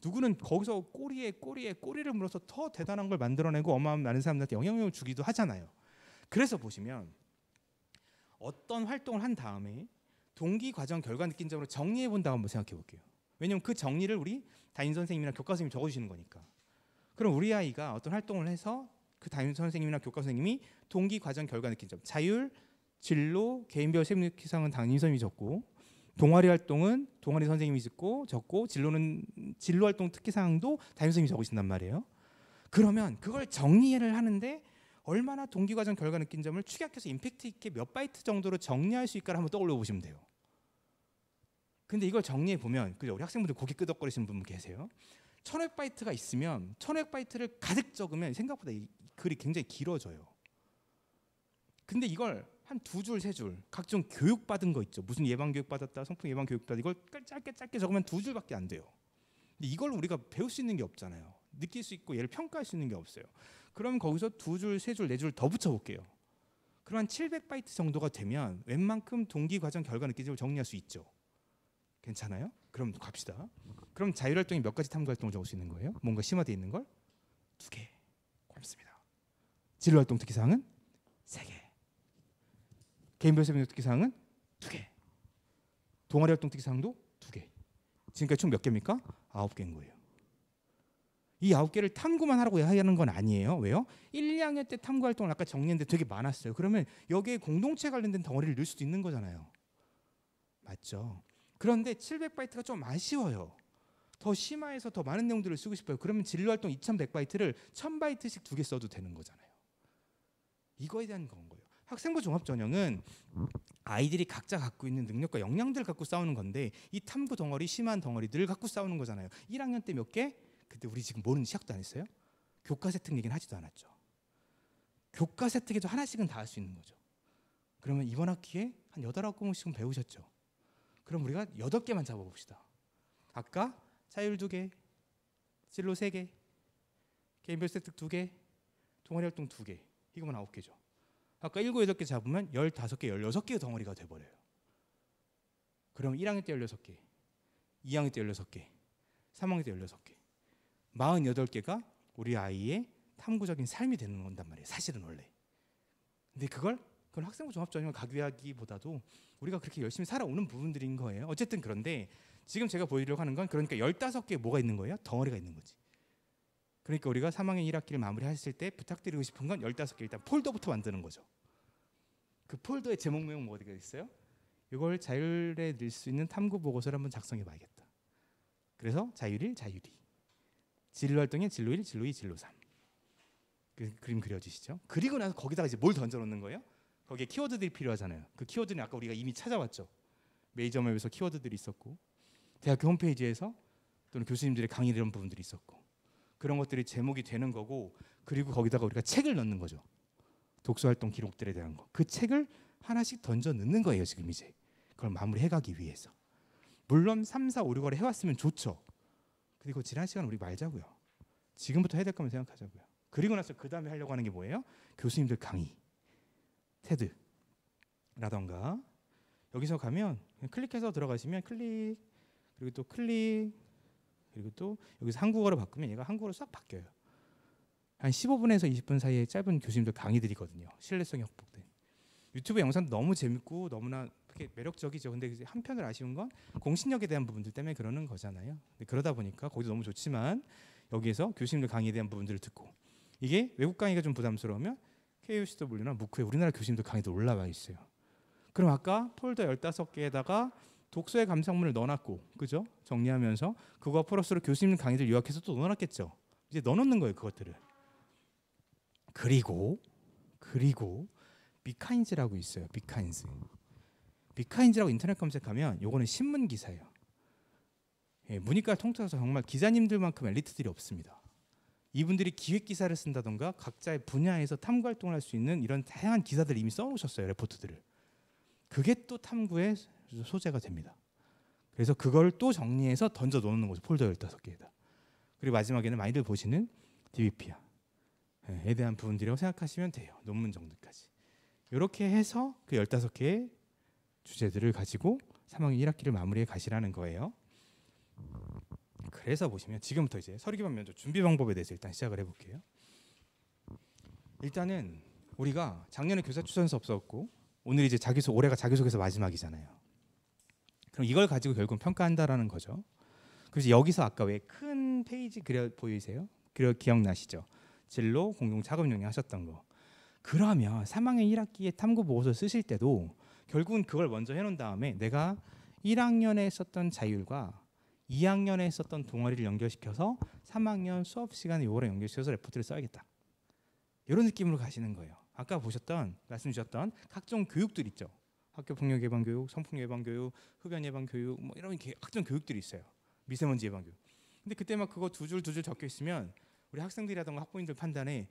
누구는 거기서 꼬리에 꼬리를 물어서 더 대단한 걸 만들어내고 어마어마한 많은 사람들한테 영향력을 주기도 하잖아요. 그래서 보시면 어떤 활동을 한 다음에 동기, 과정, 결과, 느낀 점으로 정리해 본다고 한번 생각해 볼게요. 왜냐하면 그 정리를 우리 담임 선생님이나 교과 선생님이 적어주시는 거니까. 그럼 우리 아이가 어떤 활동을 해서 그 담임 선생님이나 교과 선생님이 동기, 과정, 결과, 느낀 점 자율, 진로, 개인별 심리기상은 담임 선생님이 적고 동아리 활동은 동아리 선생님이 적고 진로는 진로 활동 특기사항도 담임 선생님이 적으신단 말이에요. 그러면 그걸 정리를 하는데 얼마나 동기, 과정, 결과, 느낀 점을 축약해서 임팩트 있게 몇 바이트 정도로 정리할 수 있을까를 한번 떠올려 보시면 돼요. 근데 이걸 정리해 보면 그죠? 우리 학생분들 고개 끄덕거리시는 분 계세요. 1500바이트가 있으면 1500바이트를 가득 적으면 생각보다 이 글이 굉장히 길어져요. 근데 이걸 한 2줄, 3줄 각종 교육받은 거 있죠. 무슨 예방교육 받았다, 성폭력 예방교육 받았다. 이걸 짧게 적으면 2줄밖에 안 돼요. 근데 이걸 우리가 배울 수 있는 게 없잖아요. 느낄 수 있고 얘를 평가할 수 있는 게 없어요. 그럼 거기서 2줄, 3줄, 4줄 더 붙여볼게요. 그럼 한 700바이트 정도가 되면 웬만큼 동기, 과정, 결과, 느낀 점을 정리할 수 있죠. 괜찮아요? 그럼 갑시다. 그럼 자율활동이 몇 가지 탐구활동을 적을 수 있는 거예요? 뭔가 심화되어 있는 걸? 2개. 고맙습니다. 진로활동 특기사항은 3개. 개인별 생명 특기사항은 2개. 동아리 활동 특기사항도 2개. 지금까지 총 몇 개입니까? 9개인 거예요. 이 9개를 탐구만 하라고 하는 건 아니에요. 왜요? 1, 2학년 때 탐구 활동을 아까 정리했는데 되게 많았어요. 그러면 여기에 공동체 관련된 덩어리를 넣을 수도 있는 거잖아요. 맞죠? 그런데 700바이트가 좀 아쉬워요. 더 심화해서 더 많은 내용들을 쓰고 싶어요. 그러면 진로활동 2100바이트를 1000바이트씩 2개 써도 되는 거잖아요. 이거에 대한 건 거예요. 학생부 종합전형은 아이들이 각자 갖고 있는 능력과 역량들을 갖고 싸우는 건데 이 탐구 덩어리, 심한 덩어리들을 갖고 싸우는 거잖아요. 1학년 때 몇 개? 그때 우리 지금 모르는 시작도 안 했어요. 교과 세특 얘기는 하지도 않았죠. 교과 세특에도 하나씩은 다 할 수 있는 거죠. 그러면 이번 학기에 한 8, 9과목씩은 배우셨죠. 그럼 우리가 8개만 잡아봅시다. 아까 자율 2개, 진로 3개, 개인별 세특 2개, 동아리 활동 2개. 이거만 9개죠. 아까 7, 8개 잡으면 15개, 16개의 덩어리가 돼버려요. 그럼 1학년 때 16개, 2학년 때 16개, 3학년 때 16개. 48개가 우리 아이의 탐구적인 삶이 되는 건단 말이에요. 사실은 원래. 근데 그건 학생부 종합전형을 가귀하기보다도 우리가 그렇게 열심히 살아오는 부분들인 거예요. 어쨌든 그런데 지금 제가 보여드리려고 하는 건 그러니까 15개에 뭐가 있는 거예요? 덩어리가 있는 거지. 그러니까 우리가 3학년 1학기를 마무리했을 때 부탁드리고 싶은 건 15개 일단 폴더부터 만드는 거죠. 그 폴더의 제목명은 뭐가 있어요? 이걸 자율에 넣을 수 있는 탐구 보고서를 한번 작성해 봐야겠다. 그래서 자율1, 자율2. 진로활동에 진로1, 진로2, 진로3. 그 그림 그려지시죠? 그리고 나서 거기다가 이제 뭘 던져놓는 거예요? 거기에 키워드들이 필요하잖아요. 그 키워드는 아까 우리가 이미 찾아왔죠. 메이저맵에서 키워드들이 있었고 대학교 홈페이지에서 또는 교수님들의 강의 이런 부분들이 있었고 그런 것들이 제목이 되는 거고 그리고 거기다가 우리가 책을 넣는 거죠. 독서활동 기록들에 대한 거. 그 책을 하나씩 던져 넣는 거예요. 지금 이제 그걸 마무리해가기 위해서. 물론 3, 4, 5, 6월에 해왔으면 좋죠. 그리고 지난 시간 우리 말자고요. 지금부터 해야 될 거면 생각하자고요. 그리고 나서 그 다음에 하려고 하는 게 뭐예요? 교수님들 강의, 테드라던가 여기서 가면 클릭해서 들어가시면 클릭 그리고 또 클릭 그리고 또 여기서 한국어로 바꾸면 얘가 한국어로 싹 바뀌어요. 한 15분에서 20분 사이에 짧은 교수님들 강의들이거든요. 신뢰성이 확보된. 유튜브 영상도 너무 재밌고 너무나 매력적이죠. 근데 이제 한편으로 아쉬운 건 공신력에 대한 부분들 때문에 그러는 거잖아요. 그러다 보니까 거기도 너무 좋지만 여기에서 교수님들 강의에 대한 부분들을 듣고 이게 외국 강의가 좀 부담스러우면 KUCW나 무크에 우리나라 교수님들 강의도 올라와 있어요. 그럼 아까 폴더 15개에다가 독서의 감상문을 넣어놨고 그죠? 정리하면서 그거 플러스로 교수님 강의들 요약해서 또 넣어놨겠죠. 이제 넣어놓는 거예요. 그것들을. 그리고 비카인즈라고 있어요. 비카인즈라고 인터넷 검색하면 요거는 신문 기사예요. 예, 문이과를 통틀어서 정말 기자님들만큼 엘리트들이 없습니다. 이분들이 기획 기사를 쓴다던가 각자의 분야에서 탐구 활동을 할 수 있는 이런 다양한 기사들을 이미 써놓으셨어요. 레포트들을. 그게 또 탐구의 소재가 됩니다. 그래서 그걸 또 정리해서 던져 놓는 거죠. 폴더 15개에다. 그리고 마지막에는 많이들 보시는 DBP야. 에 대한 부분들이라고 생각하시면 돼요. 논문 정도까지. 이렇게 해서 그 15개의 주제들을 가지고 3학년 1학기를 마무리해 가시라는 거예요. 그래서 보시면 지금부터 이제 서류 기반 면접 준비 방법에 대해서 일단 시작을 해볼게요. 일단은 우리가 작년에 교사 추천서 없었고 오늘 이제 올해가 자기소개서 마지막이잖아요. 그럼 이걸 가지고 결국 평가한다라는 거죠. 그래서 여기서 아까 왜 큰 페이지 그려 보이세요? 기억나시죠? 진로, 공동 작업 용역 하셨던 거. 그러면 3학년 1학기에 탐구 보고서 쓰실 때도 결국은 그걸 먼저 해놓은 다음에 내가 1학년에 했었던 자율과 2학년에 했었던 동아리를 연결시켜서 3학년 수업 시간에 요거랑 연결시켜서 레포트를 써야겠다. 이런 느낌으로 가시는 거예요. 아까 말씀 주셨던 각종 교육들 있죠. 학교 폭력 예방 교육, 성폭력 예방 교육, 흡연 예방 교육 뭐 이런 각종 교육들이 있어요. 미세먼지 예방 교육. 근데 그때 막 그거 두 줄 적혀 있으면 우리 학생들이라든가 학부모님들 판단에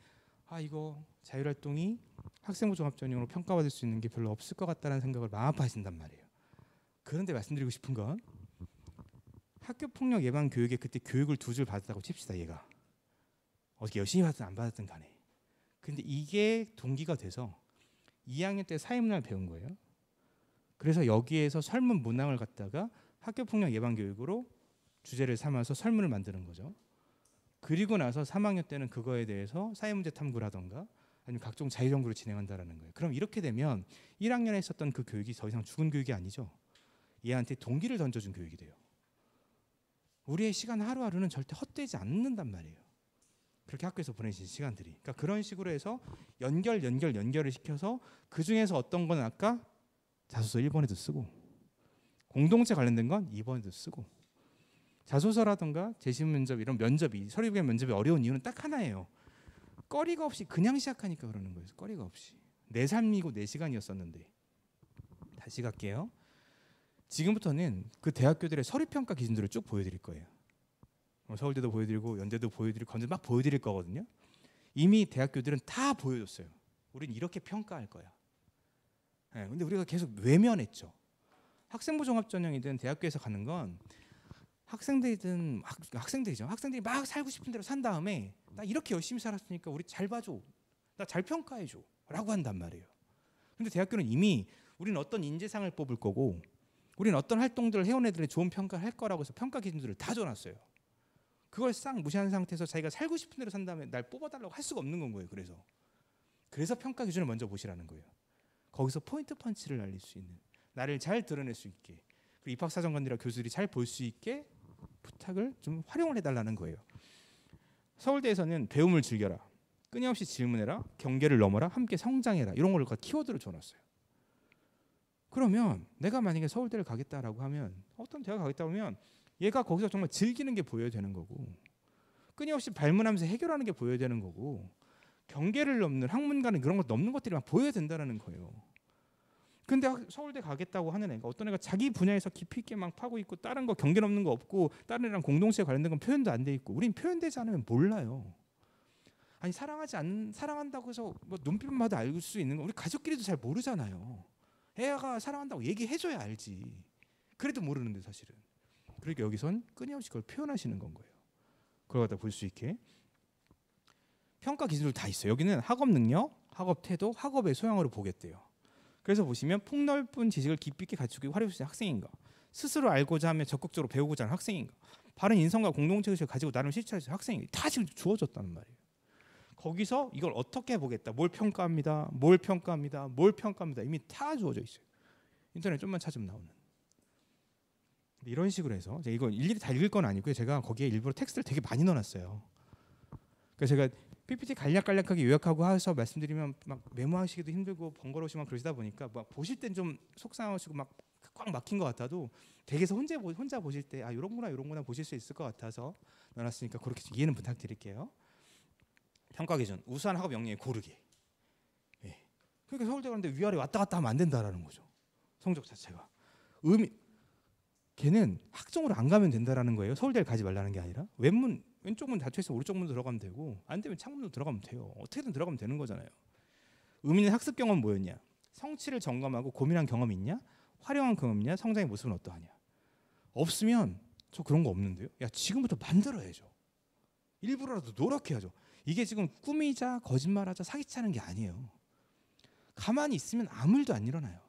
이거 자율활동이 학생부 종합전형으로 평가받을 수 있는 게 별로 없을 것 같다는 생각을 마음하신단 말이에요. 그런데 말씀드리고 싶은 건 학교 폭력 예방 교육에 그때 교육을 두 줄 받았다고 칩시다. 얘가 어떻게 열심히 받든 안 받았든 간에. 근데 이게 동기가 돼서 2학년 때 사회문화를 배운 거예요. 그래서 여기에서 설문 문항을 갖다가 학교 폭력 예방 교육으로 주제를 삼아서 설문을 만드는 거죠. 그리고 나서 3학년 때는 그거에 대해서 사회문제 탐구라던가 아니면 각종 자유연구를 진행한다라는 거예요. 그럼 이렇게 되면 1학년에 있었던 그 교육이 더 이상 죽은 교육이 아니죠. 얘한테 동기를 던져준 교육이 돼요. 우리의 시간 하루하루는 절대 헛되지 않는단 말이에요. 그렇게 학교에서 보내신 시간들이. 그러니까 그런 식으로 해서 연결을 시켜서 그 중에서 어떤 건 아까 자소서 1번에도 쓰고 공동체 관련된 건 2번에도 쓰고 자소서라든가 재심 면접 이런 면접이 서류 기반 면접이 어려운 이유는 딱 하나예요. 거리가 없이 그냥 시작하니까 그러는 거예요. 거리가 없이. 내 삶이고 내 시간이었었는데. 다시 갈게요. 지금부터는 그 대학교들의 서류평가 기준들을 쭉 보여드릴 거예요. 서울대도 보여드리고 연대도 보여드리고 건대 막 보여드릴 거거든요. 이미 대학교들은 다 보여줬어요. 우린 이렇게 평가할 거야. 네, 근데 우리가 계속 외면했죠. 학생부 종합전형이든 대학교에서 가는 건 학생들이든 학생들이죠. 학생들이 막 살고 싶은 대로 산 다음에 나 이렇게 열심히 살았으니까 우리 잘 봐줘. 나 잘 평가해줘. 라고 한단 말이에요. 근데 대학교는 이미 우리는 어떤 인재상을 뽑을 거고 우리는 어떤 활동들을 해온 애들의 좋은 평가를 할 거라고 해서 평가 기준들을 다 줘놨어요. 그걸 싹 무시한 상태에서 자기가 살고 싶은 대로 산 다음에 날 뽑아달라고 할 수가 없는 건 거예요. 그래서 평가 기준을 먼저 보시라는 거예요. 거기서 포인트 펀치를 날릴 수 있는 나를 잘 드러낼 수 있게 그리고 입학사정관들이나 교수들이 잘 볼 수 있게 부탁을 좀 활용을 해달라는 거예요. 서울대에서는 배움을 즐겨라, 끊임없이 질문해라, 경계를 넘어라, 함께 성장해라 이런 걸 키워드로 줘놨어요. 그러면 내가 만약에 서울대를 가겠다라고 하면 어떤 대학 가겠다고 하면 얘가 거기서 정말 즐기는 게 보여야 되는 거고 끊임없이 발문하면서 해결하는 게 보여야 되는 거고 경계를 넘는 학문가는 그런 것 넘는 것들이 막 보여야 된다는 거예요. 근데 서울대 가겠다고 하는 애가 어떤 애가 자기 분야에서 깊이 있게 막 파고 있고 다른 거 경계 없는 거 없고 다른 애랑 공동체에 관련된 건 표현도 안 돼 있고 우린 표현되지 않으면 몰라요. 아니 사랑한다고 해서 뭐 눈빛만 봐도 알 수 있는 거 우리 가족끼리도 잘 모르잖아요. 애가 사랑한다고 얘기해줘야 알지. 그래도 모르는데 사실은. 그러니까 여기선 끊임없이 그걸 표현하시는 건 거예요. 그걸 갖다 볼 수 있게. 평가 기준도 다 있어요. 여기는 학업 능력, 학업 태도, 학업의 소양으로 보겠대요. 그래서 보시면 폭넓은 지식을 깊이 있게 갖추기 활용할 수 있는 학생인가, 스스로 알고자 하며 적극적으로 배우고자 하는 학생인가, 바른 인성과 공동체 의식을 가지고 나름 실천할 수 있는 학생인가, 다 지금 주어졌다는 말이에요. 거기서 이걸 어떻게 보겠다, 뭘 평가합니다, 뭘 평가합니다, 뭘 평가합니다, 이미 다 주어져 있어요. 인터넷 좀만 찾으면 나오는. 이런 식으로 해서 이거 일일이 다 읽을 건 아니고요. 제가 거기에 일부러 텍스트를 되게 많이 넣어놨어요. 그래서 제가 PPT 간략간략하게 요약하고 해서 말씀드리면 막 메모하시기도 힘들고 번거로우시면 그러시다 보니까 막 보실 땐 좀 속상하시고 막 꽉 막힌 것 같아도 댁에서 혼자 보실 때 아 이런구나 보실 수 있을 것 같아서 넣어놨으니까 그렇게 이해는 부탁드릴게요. 평가 기준 우수한 학업 역량이 고르게. 예. 그러니까 서울대 가는데 위아래 왔다 갔다 하면 안 된다라는 거죠. 성적 자체가 걔는 학종으로 안 가면 된다라는 거예요. 서울대를 가지 말라는 게 아니라 왼쪽 문 닫혀 있으면 오른쪽 문으로 들어가면 되고 안 되면 창문으로 들어가면 돼요. 어떻게든 들어가면 되는 거잖아요. 의미 있는 학습 경험은 뭐였냐? 성취를 점검하고 고민한 경험이 있냐? 활용한 경험이냐? 성장의 모습은 어떠하냐? 없으면 저 그런 거 없는데요. 야 지금부터 만들어야죠. 일부러라도 노력해야죠. 이게 지금 꾸미자 거짓말하자 사기치는 게 아니에요. 가만히 있으면 아무 일도 안 일어나요.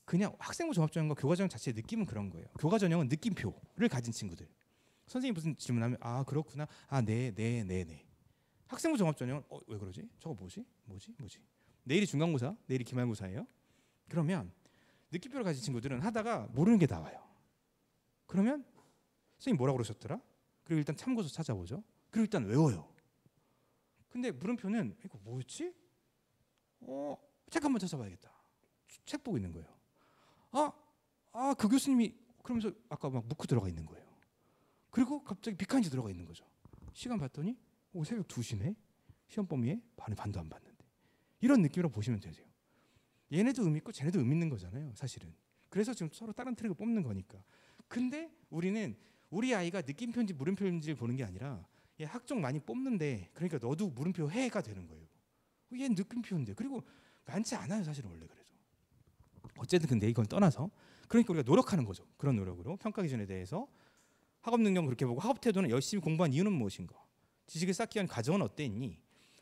그냥 학생부 종합전형과 교과전형 자체의 느낌은 그런 거예요. 교과전형은 느낌표를 가진 친구들. 선생님이 무슨 질문하면 아 그렇구나, 아 네. 학생부 종합전형은 왜 그러지? 저거 뭐지? 내일이 중간고사, 내일이 기말고사예요. 그러면 느낌표를 가진 친구들은 하다가 모르는 게 나와요. 그러면 선생님 뭐라고 그러셨더라? 그리고 일단 참고서 찾아보죠. 그리고 일단 외워요. 근데 물음표는 이거 뭐였지? 책 한번 찾아봐야겠다. 책 보고 있는 거예요. 그 교수님이 그러면서 아까 막 묻고 들어가 있는 거예요. 그리고 갑자기 비카인지 들어가 있는 거죠. 시간 봤더니 새벽 2시네. 시험 범위에 반도 안 봤는데. 이런 느낌으로 보시면 되세요. 얘네도 의미 있고 쟤네도 의미 있는 거잖아요. 사실은. 그래서 지금 서로 다른 트랙을 뽑는 거니까. 근데 우리는 우리 아이가 느낌표인지 물음표인지를 보는 게 아니라 얘 학종 많이 뽑는데 그러니까 너도 물음표 해가 되는 거예요. 얘는 느낌표인데. 그리고 많지 않아요. 사실은 원래 그래서. 어쨌든 근데 이건 떠나서 그러니까 우리가 노력하는 거죠. 그런 노력으로 평가 기준에 대해서 학업 능력은 그렇게 보고 학업 태도는 열심히 공부한 이유는 무엇인가? 지식을 쌓기 위한 과정은 어땠니?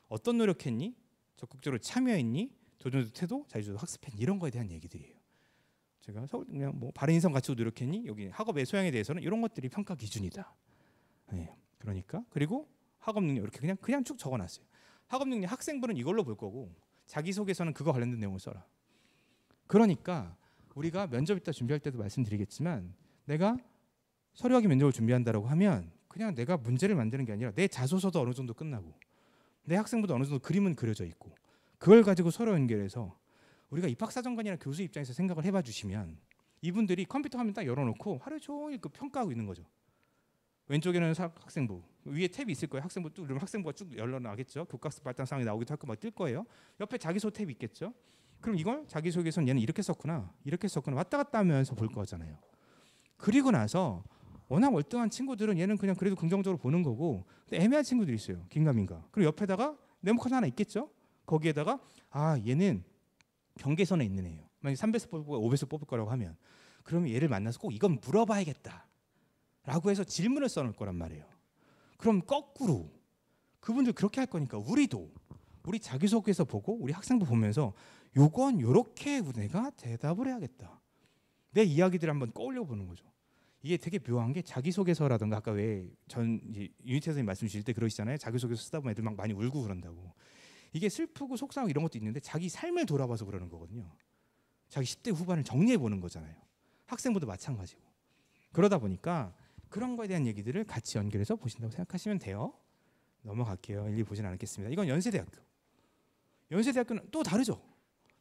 어떤 노력했니? 적극적으로 참여했니? 도전적 태도, 자유주도 학습했니? 이런 거에 대한 얘기들이에요. 제가 그냥 뭐 바른 인성 가치고 노력했니? 여기 학업의 소양에 대해서는 이런 것들이 평가 기준이다. 네, 그러니까 그리고 학업 능력 이렇게 그냥 쭉 적어놨어요. 학업 능력 학생부는 이걸로 볼 거고 자기소개서는 그거 관련된 내용을 써라. 그러니까 우리가 면접 이따 준비할 때도 말씀드리겠지만 내가 서류학위 면접을 준비한다라고 하면 그냥 내가 문제를 만드는 게 아니라 내 자소서도 어느 정도 끝나고 내 학생부도 어느 정도 그림은 그려져 있고 그걸 가지고 서로 연결해서 우리가 입학사정관이나 교수 입장에서 생각을 해봐 주시면 이분들이 컴퓨터 화면 딱 열어놓고 하루 종일 그 평가하고 있는 거죠. 왼쪽에는 학생부, 위에 탭이 있을 거예요. 학생부 쭉 누르면 학생부가 쭉 열려나겠죠. 교과서 발달상이 나오기도 하고 막 뜰 거예요. 옆에 자기소개 탭이 있겠죠. 그럼 이걸 자기소개서는 얘는 이렇게 썼구나 왔다 갔다 하면서 볼 거잖아요. 그리고 나서 워낙 월등한 친구들은 얘는 그냥 그래도 긍정적으로 보는 거고 근데 애매한 친구들이 있어요. 긴가민가. 그리고 옆에다가 네모칸 하나 있겠죠. 거기에다가 얘는 경계선에 있는 애예요. 만약 3배수 뽑고 5배수 뽑을 거라고 하면 그러면 얘를 만나서 꼭 이건 물어봐야겠다 라고 해서 질문을 써놓을 거란 말이에요. 그럼 거꾸로 그분들 그렇게 할 거니까 우리 자기소개서 보고 우리 학생부 보면서 요건 요렇게 내가 대답을 해야겠다. 내 이야기들을 한번 꺼올려 보는 거죠. 이게 되게 묘한 게 자기소개서라든가 아까 왜 유니티 선생님 말씀 주실 때 그러시잖아요. 자기소개서 쓰다 보면 애들 막 많이 울고 그런다고. 이게 슬프고 속상하고 이런 것도 있는데 자기 삶을 돌아봐서 그러는 거거든요. 자기 10대 후반을 정리해 보는 거잖아요. 학생부도 마찬가지고. 그러다 보니까 그런 거에 대한 얘기들을 같이 연결해서 보신다고 생각하시면 돼요. 넘어갈게요. 일일이 보진 않겠습니다. 이건 연세대학교. 연세대학교는 또 다르죠.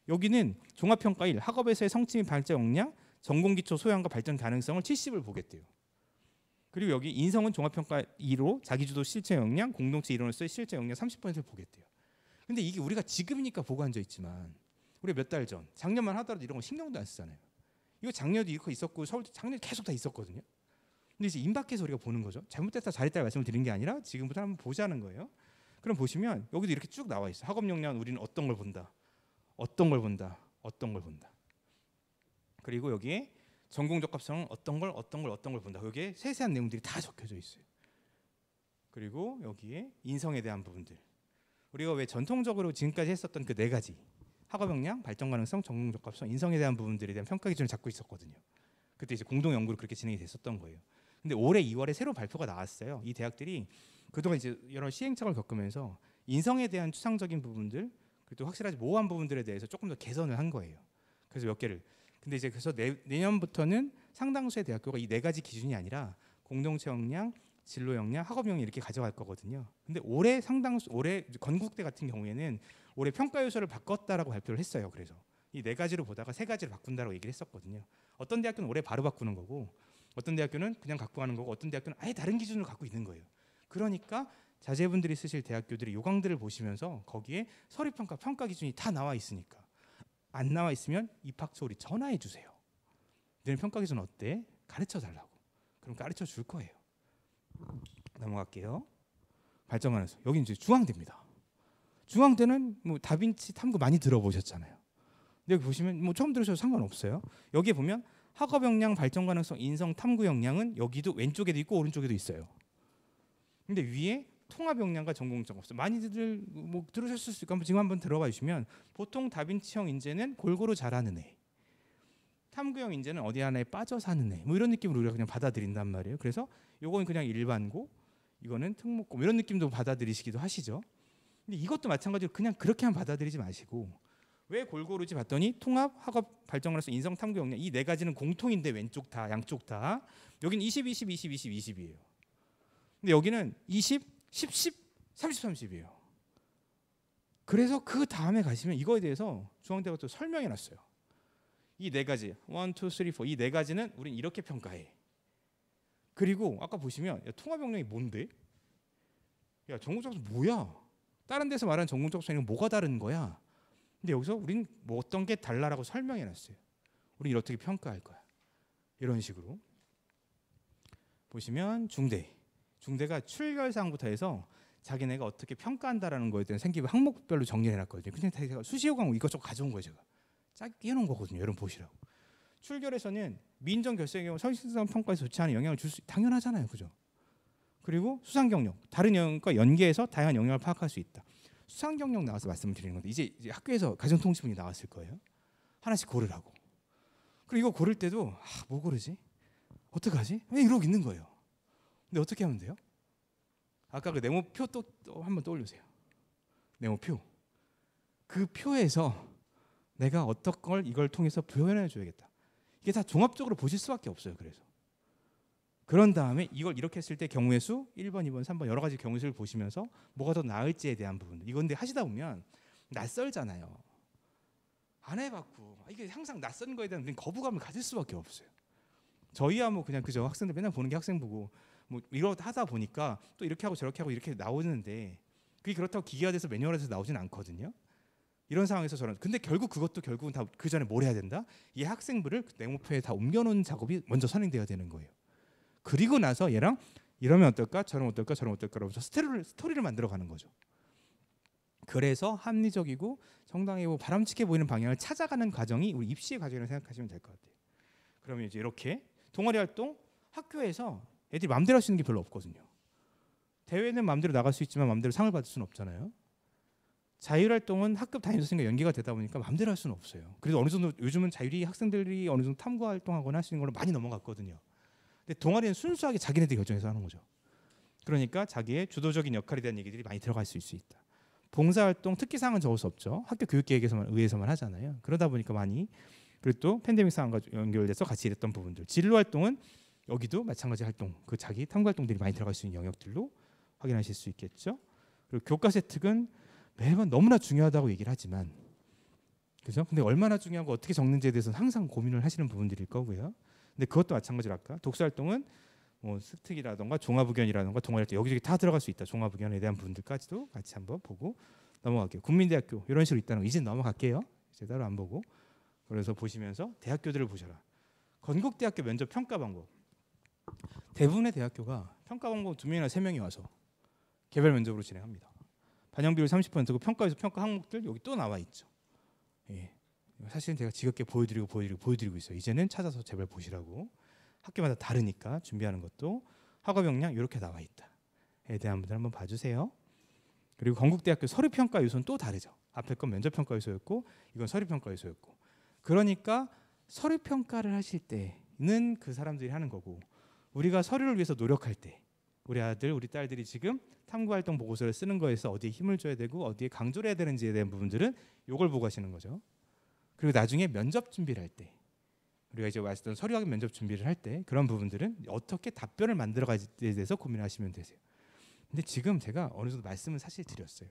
여기는 종합평가 1, 학업에서의 성취 및 발전 역량, 전공기초 소양과 발전 가능성을 70을 보겠대요. 그리고 여기 인성은 종합평가 2로 자기주도 실체 역량, 공동체 이론으로서의 실제 역량 30%를 보겠대요. 근데 이게 우리가 지금이니까 보고 앉아 있지만 우리 몇 달 전, 작년만 하더라도 이런 거 신경도 안 쓰잖아요. 이거 작년도 이렇게 있었고 서울도 작년 계속 다 있었거든요. 근데 이제 임박해서 우리가 보는 거죠. 잘못됐다 잘했다 말씀을 드린 게 아니라 지금부터 한번 보자는 거예요. 그럼 보시면 여기도 이렇게 쭉 나와 있어요. 학업 역량은 우리는 어떤 걸 본다, 어떤 걸 본다, 어떤 걸 본다. 그리고 여기에 전공 적합성은 어떤 걸 본다. 여기에 세세한 내용들이 다 적혀져 있어요. 그리고 여기에 인성에 대한 부분들. 우리가 왜 전통적으로 지금까지 했었던 그 네 가지 학업 역량, 발전 가능성, 전공 적합성, 인성에 대한 부분들에 대한 평가 기준을 잡고 있었거든요. 그때 이제 공동 연구로 그렇게 진행이 됐었던 거예요. 근데 올해 2월에 새로 발표가 나왔어요. 이 대학들이 그동안 이제 여러 시행착오를 겪으면서 인성에 대한 추상적인 부분들, 그리고 확실하지 모호한 부분들에 대해서 조금 더 개선을 한 거예요. 그래서 몇 개를. 근데 이제 그래서 내년부터는 상당수의 대학교가 이 네 가지 기준이 아니라 공동체 역량, 진로 역량, 학업 역량 이렇게 가져갈 거거든요. 근데 올해 건국대 같은 경우에는 올해 평가 요소를 바꿨다라고 발표를 했어요. 그래서 이 네 가지로 보다가 세 가지를 바꾼다라고 얘기를 했었거든요. 어떤 대학교는 올해 바로 바꾸는 거고, 어떤 대학교는 그냥 갖고 가는 거고, 어떤 대학교는 아예 다른 기준을 갖고 있는 거예요. 그러니까 자제분들이 쓰실 대학교들의 요강들을 보시면서 거기에 서류평가, 평가 기준이 다 나와 있으니까 안 나와 있으면 입학처 우리 전화해 주세요. 너네 평가 기준 어때? 가르쳐 달라고. 그럼 가르쳐 줄 거예요. 넘어갈게요. 발전 가능성. 여기 이제 중앙대입니다. 중앙대는 뭐 다빈치 탐구 많이 들어보셨잖아요. 여기 보시면 뭐 처음 들으셔도 상관없어요. 여기에 보면 학업 역량, 발전 가능성, 인성, 탐구 역량은 여기도 왼쪽에도 있고 오른쪽에도 있어요. 근데 위에 통합 역량과 전공적 없어요. 많이들 뭐 들으셨을 수 있고 지금 한번 들어봐 주시면 보통 다빈치형 인재는 골고루 잘하는 애, 탐구형 인재는 어디 하나에 빠져 사는 애, 뭐 이런 느낌으로 우리가 그냥 받아들인단 말이에요. 그래서 요건 그냥 일반고, 이거는 특목고, 뭐 이런 느낌도 받아들이시기도 하시죠. 근데 이것도 마찬가지로 그냥 그렇게만 받아들이지 마시고 왜 골고루지 봤더니 통합, 학업, 발전 가능성, 인성, 탐구 역량 이 네 가지는 공통인데 왼쪽 다, 양쪽 다. 여기는 20, 20, 20, 20, 20이에요. 근데 여기는 20, 10, 10, 30, 30이에요. 그래서 그 다음에 가시면 이거에 대해서 중앙대가 또 설명해 놨어요. 이 네 가지, 1, 2, 3, 4 이 네 가지는 우린 이렇게 평가해. 그리고 아까 보시면 야, 통합 역량이 뭔데? 야, 전공적성 뭐야? 다른 데서 말하는 전공적성이랑 뭐가 다른 거야? 근데 여기서 우린 뭐 어떤 게 달라라고 설명해 놨어요. 우린 이렇게 평가할 거야. 이런 식으로. 보시면 중대가 출결사항부터 해서 자기네가 어떻게 평가한다라는 거에 대한 생기부 항목별로 정리해 놨거든요. 그냥 제가 수시호 과목 이것저것 가져온 거예요. 제가 짧게 해놓은 거거든요. 여러분 보시라고. 출결에서는 민정 결석의 경우 성실성 평가에 좋지 않은 영향을 줄 수 당연하잖아요. 그죠? 그리고 수상 경력 다른 영역과 연계해서 다양한 영역을 파악할 수 있다. 수상 경력 나와서 말씀을 드리는 건데 이제 학교에서 가정통치문이 나왔을 거예요. 하나씩 고르라고. 그리고 이거 고를 때도 뭐 고르지? 어떡하지? 왜 이러고 있는 거예요. 근데 어떻게 하면 돼요? 아까 그 네모표 또 한번 떠올리세요. 네모표. 그 표에서 내가 어떤 걸 이걸 통해서 표현해 줘야겠다. 이게 다 종합적으로 보실 수밖에 없어요. 그래서 그런 다음에 이걸 이렇게 했을 때 경우의 수 1번, 2번, 3번 여러 가지 경우의 수를 보시면서 뭐가 더 나을지에 대한 부분. 이건데 하시다 보면 낯설잖아요. 안 해봤고 이게 항상 낯선 거에 대한 거부감을 가질 수밖에 없어요. 저희야 뭐 그냥 그저 학생들 맨날 보는 게 학생 보고 뭐 이러 하다 보니까 또 이렇게 하고 저렇게 하고 이렇게 나오는데 그게 그렇다고 기계화돼서 매뉴얼에서 나오진 않거든요. 이런 상황에서 저는 근데 결국은 다 그 전에 뭘 해야 된다? 이 학생부를 네모표에 다 옮겨놓는 작업이 먼저 선행돼야 되는 거예요. 그리고 나서 얘랑 이러면 어떨까? 저러면 어떨까? 저러면 어떨까? 라면서 스토리를 만들어가는 거죠. 그래서 합리적이고 정당하고 바람직해 보이는 방향을 찾아가는 과정이 우리 입시의 과정이라고 생각하시면 될 것 같아요. 그러면 이제 이렇게 동아리 활동 학교에서 애들이 마음대로 할 수 있는 게 별로 없거든요. 대회는 마음대로 나갈 수 있지만 마음대로 상을 받을 수는 없잖아요. 자율활동은 학급 담임선생님과 연계가 되다 보니까 마음대로 할 수는 없어요. 그래도 어느 정도 요즘은 자율이 학생들이 어느 정도 탐구 활동하거나 할 수 있는 걸로 많이 넘어갔거든요. 근데 동아리는 순수하게 자기네들이 결정해서 하는 거죠. 그러니까 자기의 주도적인 역할에 대한 얘기들이 많이 들어갈 수 있다. 봉사활동 특기사항은 적을 수 없죠. 학교 교육계획에서만 하잖아요. 그러다 보니까 많이 그리고 또 팬데믹 상황과 연결돼서 같이 일했던 부분들. 진로활동은 여기도 마찬가지 활동, 그 자기 탐구 활동들이 많이 들어갈 수 있는 영역들로 확인하실 수 있겠죠. 그리고 교과세 특은 매번 너무나 중요하다고 얘기를 하지만, 그죠? 근데 얼마나 중요하고 어떻게 적는지에 대해서는 항상 고민을 하시는 부분들일 거고요. 근데 그것도 마찬가지로 아까 독서활동은 뭐 스특이라던가 종합의견이라던가 동아리활동 여기저기 다 들어갈 수 있다. 종합의견에 대한 부분들까지도 같이 한번 보고 넘어갈게요. 국민대학교 이런 식으로 있다는 거 이제 넘어갈게요. 이제 따로 안 보고. 그래서 보시면서 대학교들을 보셔라. 건국대학교 면접 평가 방법. 대부분의 대학교가 평가 방법 2명이나 3명이 와서 개별 면접으로 진행합니다. 반영 비율 30%고 평가에서 평가 항목들 여기 또 나와 있죠. 예. 사실은 제가 지겹게 보여드리고 있어요. 이제는 찾아서 제발 보시라고. 학교마다 다르니까 준비하는 것도 학업 역량 이렇게 나와 있다에 대한 분들 한번 봐주세요. 그리고 건국대학교 서류평가 요소는 또 다르죠. 앞에 건 면접평가 요소였고 이건 서류평가 요소였고. 그러니까 서류평가를 하실 때는 그 사람들이 하는 거고 우리가 서류를 위해서 노력할 때 우리 아들, 우리 딸들이 지금 탐구활동 보고서를 쓰는 거에서 어디에 힘을 줘야 되고 어디에 강조를 해야 되는지에 대한 부분들은 이걸 보고 하시는 거죠. 그리고 나중에 면접 준비를 할 때 우리가 이제 왔던 서류학 면접 준비를 할 때 그런 부분들은 어떻게 답변을 만들어가지에 대해서 고민하시면 되세요. 근데 지금 제가 어느 정도 말씀을 사실 드렸어요.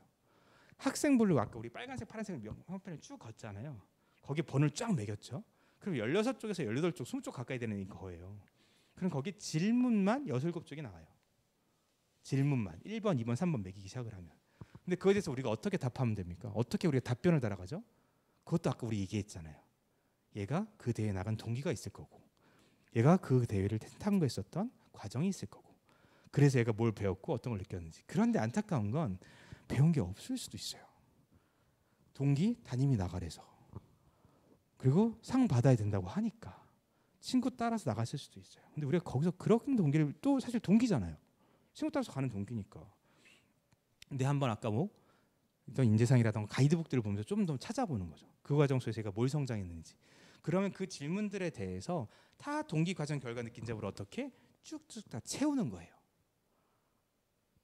학생부를 아까 우리 빨간색, 파란색 형편을 쭉 걷잖아요. 거기에 번호를 쫙 매겼죠. 그럼 16쪽에서 18쪽, 20쪽 가까이 되는 거예요. 그럼 거기 질문만 6, 7쪽이 나와요. 질문만 1번, 2번, 3번 매기기 시작을 하면. 근데 그거에 대해서 우리가 어떻게 답하면 됩니까? 어떻게 우리가 답변을 달아가죠? 그것도 아까 우리 얘기했잖아요. 얘가 그 대회에 나간 동기가 있을 거고 얘가 그 대회를 탐구했었던 과정이 있을 거고 그래서 얘가 뭘 배웠고 어떤 걸 느꼈는지. 그런데 안타까운 건 배운 게 없을 수도 있어요. 동기 담임이 나가래서 그리고 상 받아야 된다고 하니까 친구 따라서 나갔을 수도 있어요. 근데 우리가 거기서 그런 동기를 또 사실 동기잖아요. 친구 따라서 가는 동기니까. 근데 한번 아까 뭐 어떤 인재상이라던가 가이드북들을 보면서 좀 더 찾아보는 거죠. 그 과정 속에서 제가 뭘 성장했는지. 그러면 그 질문들에 대해서 다 동기 과정 결과 느낀 점을 어떻게 쭉쭉 다 채우는 거예요.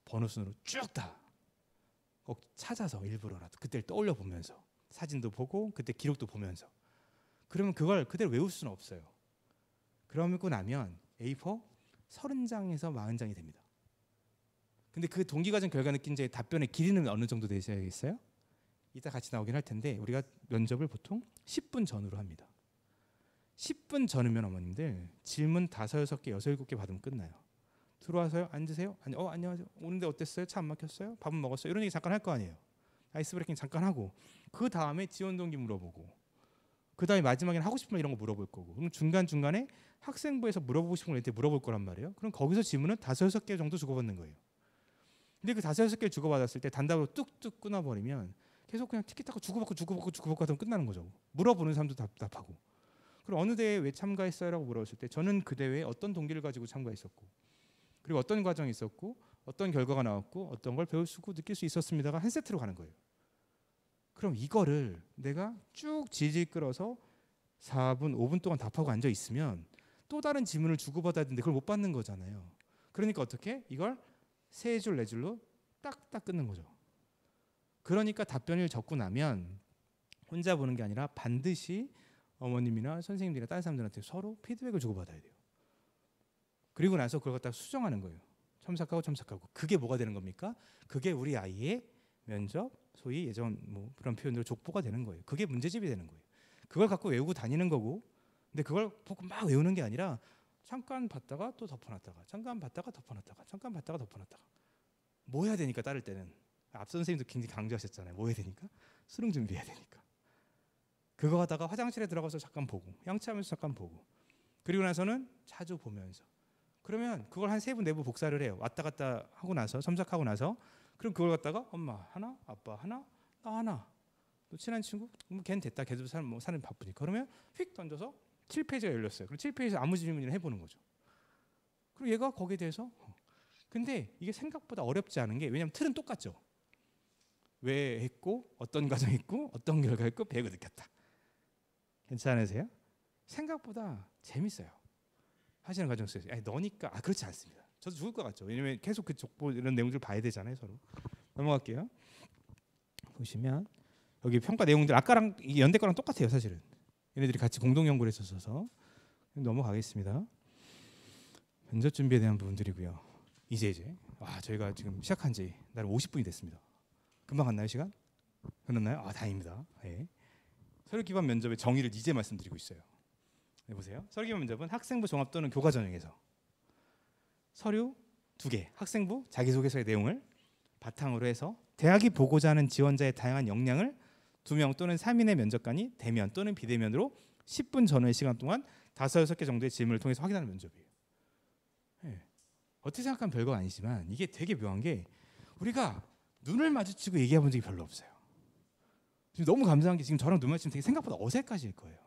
번호 순으로 쭉 다. 꼭 찾아서 일부러라도 그때를 떠올려 보면서 사진도 보고 그때 기록도 보면서. 그러면 그걸 그대로 외울 수는 없어요. 그러고 나면 A4 30장에서 40장이 됩니다. 근데 그 동기과정 결과 느낀 점의 답변의 길이는 어느 정도 되셔야겠어요? 이따 같이 나오긴 할 텐데 우리가 면접을 보통 10분 전후로 합니다. 10분 전이면 어머님들 질문 5, 6개, 6, 7개 받으면 끝나요. 들어와서요? 앉으세요? 안녕하세요. 오는데 어땠어요? 차 안 막혔어요? 밥은 먹었어요? 이런 얘기 잠깐 할 거 아니에요. 아이스 브레이킹 잠깐 하고 그 다음에 지원 동기 물어보고 그 다음에 마지막에는 하고 싶은 말 이런 거 물어볼 거고 그럼 중간중간에 학생부에서 물어보고 싶은 걸 얘한테 물어볼 거란 말이에요. 그럼 거기서 질문은 5, 6개 정도 주고받는 거예요. 근데 그 5, 6개 주고받았을 때 단답으로 뚝뚝 끊어버리면 계속 그냥 티켓타고 주고받고 하면 끝나는 거죠. 물어보는 사람도 답답하고. 그럼 어느 대회에 왜 참가했어요? 라고 물어봤을 때 저는 그 대회에 어떤 동기를 가지고 참가했었고 그리고 어떤 과정이 있었고 어떤 결과가 나왔고 어떤 걸 배울 수 있고 느낄 수 있었습니다가 한 세트로 가는 거예요. 그럼 이거를 내가 쭉 질질 끌어서 4분, 5분 동안 답하고 앉아 있으면 또 다른 질문을 주고받아야 되는데 그걸 못 받는 거잖아요. 그러니까 어떻게? 이걸 3줄, 4줄로 딱딱 끊는 거죠. 그러니까 답변을 적고 나면 혼자 보는 게 아니라 반드시 어머님이나 선생님들이나 다른 사람들한테 서로 피드백을 주고받아야 돼요. 그리고 나서 그걸 갖다가 수정하는 거예요. 첨삭하고. 그게 뭐가 되는 겁니까? 그게 우리 아이의 면접, 소위 예전 뭐 그런 표현으로 족보가 되는 거예요. 그게 문제집이 되는 거예요. 그걸 갖고 외우고 다니는 거고 근데 그걸 보고 막 외우는 게 아니라 잠깐 봤다가 또 덮어놨다가 잠깐 봤다가 덮어놨다가 잠깐 봤다가 덮어놨다가 뭐 해야 되니까 따를 때는 앞 선생님도 굉장히 강조하셨잖아요. 뭐 해야 되니까? 수능 준비해야 되니까. 그거 하다가 화장실에 들어가서 잠깐 보고 양치하면서 잠깐 보고 그리고 나서는 자주 보면서 그러면 그걸 한 3분 4분 복사를 해요. 왔다 갔다 하고 나서 첨삭하고 나서 그럼 그걸 갖다가 엄마 하나, 아빠 하나, 나 하나 또 친한 친구? 뭐 걔는 됐다. 걔도 사는 바쁘니까 그러면 휙 던져서 7페이지가 열렸어요. 그럼 7페이지에서 아무 질문이나 해보는 거죠. 그리고 얘가 거기에 대해서 근데 이게 생각보다 어렵지 않은 게 왜냐하면 틀은 똑같죠. 왜 했고 어떤 과정 했고 어떤 결과 했고 배우고 느꼈다. 괜찮으세요? 생각보다 재밌어요. 하시는 과정 속에서 너니까 그렇지 않습니다. 저도 죽을 것 같죠. 왜냐면 계속 그 족보 이런 내용들 봐야 되잖아요. 서로. 넘어갈게요. 보시면 여기 평가 내용들 아까랑 연대 거랑 똑같아요. 사실은 얘네들이 같이 공동 연구를 했었어서 넘어가겠습니다. 면접 준비에 대한 부분들이고요. 이제 저희가 지금 시작한 지 나름 50분이 됐습니다. 금방 갔나요 시간? 끝났나요? 다행입니다. 네. 서류 기반 면접의 정의를 이제 말씀드리고 있어요. 네, 보세요. 서류 기반 면접은 학생부 종합 또는 교과 전형에서 서류 2개, 학생부 자기소개서의 내용을 바탕으로 해서 대학이 보고자 하는 지원자의 다양한 역량을 2명 또는 3인의 면접관이 대면 또는 비대면으로 10분 전후의 시간 동안 5, 6개 정도의 질문을 통해서 확인하는 면접이에요. 네. 어떻게 생각하면 별거 아니지만 이게 되게 묘한 게 우리가 눈을 마주치고 얘기해 본 적이 별로 없어요. 지금 너무 감사한 게 지금 저랑 눈 마주치면 되게 생각보다 어색하실 거예요.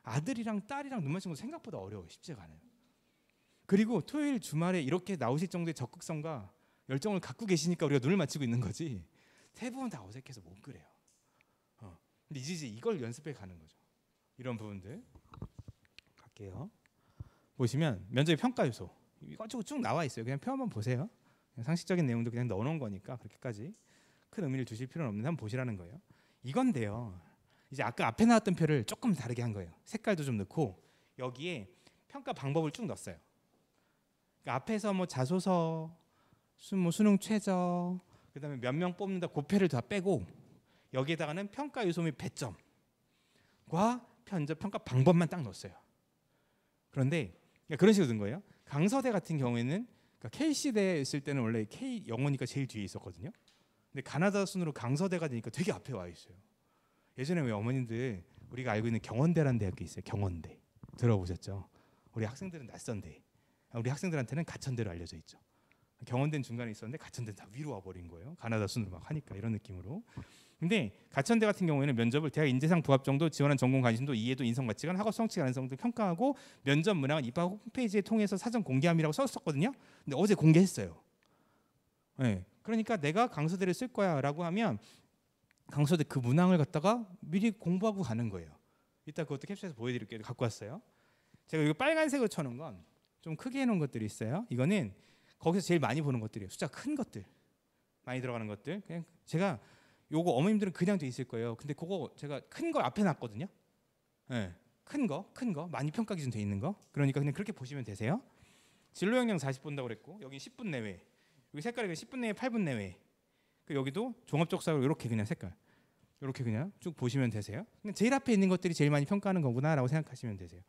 아들이랑 딸이랑 눈 마주치는 거 생각보다 어려워요. 쉽지가 않아요. 그리고 토요일 주말에 이렇게 나오실 정도의 적극성과 열정을 갖고 계시니까 우리가 눈을 맞추고 있는 거지 대부분 다 어색해서 못 그래요. 근데 이제 이걸 연습해 가는 거죠. 이런 부분들 갈게요. 보시면 면접의 평가 요소 이거 쭉 나와 있어요. 그냥 표 한번 보세요. 그냥 상식적인 내용도 그냥 넣어놓은 거니까 그렇게까지 큰 의미를 두실 필요는 없는데 한번 보시라는 거예요. 이건데요. 이제 아까 앞에 나왔던 표를 조금 다르게 한 거예요. 색깔도 좀 넣고 여기에 평가 방법을 쭉 넣었어요. 그러니까 앞에서 뭐 자소서, 수능 최저, 그다음에 몇 명 뽑는다 고패를 다 빼고 여기에다가는 평가 요소 및 배점과 면접 평가 방법만 딱 넣었어요. 그런데 그런 식으로 든 거예요. 강서대 같은 경우에는 그러니까 K시대에 있을 때는 원래 K 영어니까 제일 뒤에 있었거든요. 근데 가나다 순으로 강서대가 되니까 되게 앞에 와 있어요. 예전에 왜 어머님들 우리가 알고 있는 경원대라는 대학교 있어요. 경원대 들어보셨죠? 우리 학생들은 낯선데 우리 학생들한테는 가천대로 알려져 있죠. 경원대는 중간에 있었는데 가천대는 다 위로 와버린 거예요. 가나다 순으로 막 하니까 이런 느낌으로. 근데 가천대 같은 경우에는 면접을 대학 인재상 부합 정도, 지원한 전공 관심도, 이해도, 인성 가치관, 학업 성취 가능성 등 평가하고 면접 문항은 입학 홈페이지에 통해서 사전 공개함이라고 썼었거든요. 근데 어제 공개했어요. 네. 그러니까 내가 강서대를 쓸 거야라고 하면 강서대 그 문항을 갖다가 미리 공부하고 가는 거예요. 이따 그것도 캡처해서 보여드릴게요. 갖고 왔어요. 제가 이거 빨간색으로 쳐놓은 건 좀 크게 해놓은 것들이 있어요. 이거는 거기서 제일 많이 보는 것들이에요. 숫자 큰 것들, 많이 들어가는 것들. 그냥 제가 요거 어머님들은 그냥 돼 있을 거예요. 근데 그거 제가 큰 거 앞에 놨거든요. 네. 큰 거 많이 평가 기준 돼 있는 거. 그러니까 그냥 그렇게 보시면 되세요. 진로 역량 40 본다고 그랬고 여기 10분 내외. 여기 색깔이 10분 내외, 8분 내외. 그 여기도 종합적 사고 이렇게 그냥 색깔. 이렇게 그냥 쭉 보시면 되세요. 그냥 제일 앞에 있는 것들이 제일 많이 평가하는 거구나라고 생각하시면 되세요.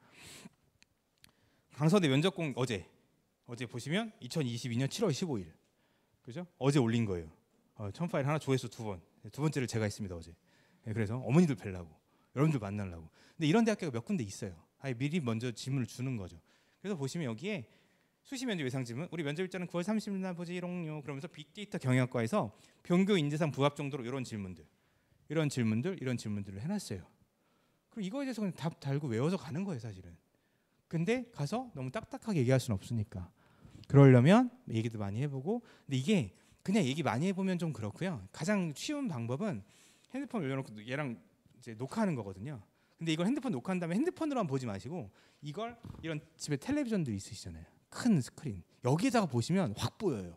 강서대 면접공 어제 보시면 2022년 7월 15일. 그죠? 어제 올린 거예요. 첨 파일 하나 조회수 2번. 두 번째를 제가 했습니다 어제. 네, 그래서 어머니들 뵈려고 여러분들 만나려고. 근데 이런 대학교가 몇 군데 있어요. 아예 미리 먼저 질문을 주는 거죠. 그래서 보시면 여기에 수시 면접 예상 질문. 우리 면접 일자는 9월 30일 날 보지롱요. 그러면서 빅데이터 경영학과에서 병교 인재상 부합 정도로 이런 질문들을 해놨어요. 그리고 이거에 대해서 그냥 답 달고 외워서 가는 거예요 사실은. 근데 가서 너무 딱딱하게 얘기할 수는 없으니까. 그러려면 얘기도 많이 해보고. 근데 이게 그냥 얘기 많이 해보면 좀 그렇고요. 가장 쉬운 방법은 핸드폰 올려놓고 얘랑 이제 녹화하는 거거든요. 근데 이걸 핸드폰 녹화한 다음에 핸드폰으로만 보지 마시고 이런 집에 텔레비전도 있으시잖아요. 큰 스크린 여기에다가 보시면 확 보여요.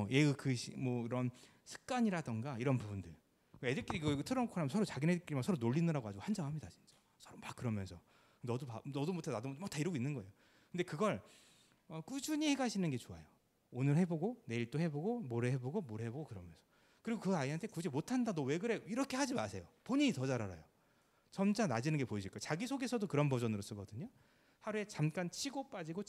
얘의 뭐 이런 습관이라던가 이런 부분들. 애들끼리 이거 틀어놓고 하면 서로 자기네들끼리만 서로 놀리느라고 아주 환장합니다 진짜. 서로 막 그러면서 너도 못해 나도 못해 다 이러고 있는 거예요. 근데 그걸 꾸준히 해가시는 게 좋아요. 오늘 해보고 내일 또 해보고 모레 해보고 그러면서. 그리고 그 아이한테 굳이 못한다 너 왜 그래 이렇게 하지 마세요. 본인이 더 잘 알아요. 점차 낮아지는 게 보이실 거예요. 자기소개서도 그런 버전으로 쓰거든요. 하루에 잠깐 치고 빠지고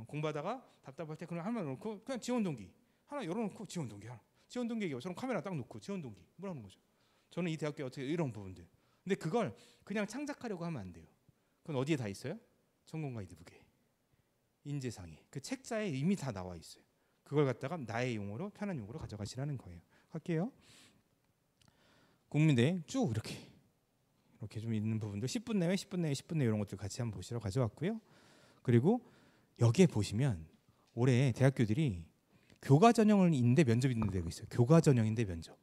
공부하다가 답답할 때 그냥 하나 놓고 그냥 지원 동기 하나 열어놓고 지원 동기 얘기하고 저는 카메라 딱 놓고 지원 동기 뭐라는 거죠. 저는 이 대학교에 어떻게 이런 부분들. 근데 그걸 그냥 창작하려고 하면 안 돼요. 그건 어디에 다 있어요? 전공 가이드북에 인재상에 그 책자에 이미 다 나와 있어요. 그걸 갖다가 나의 용어로 편한 용어로 가져가시라는 거예요. 할게요. 국민대 쭉 이렇게 좀 있는 부분들 10분 내외 이런 것들 같이 한번 보시러 가져왔고요. 그리고 여기에 보시면 올해 대학교들이 교과 전형인데 면접 있는 데가 있어요. 교과 전형인데 면접.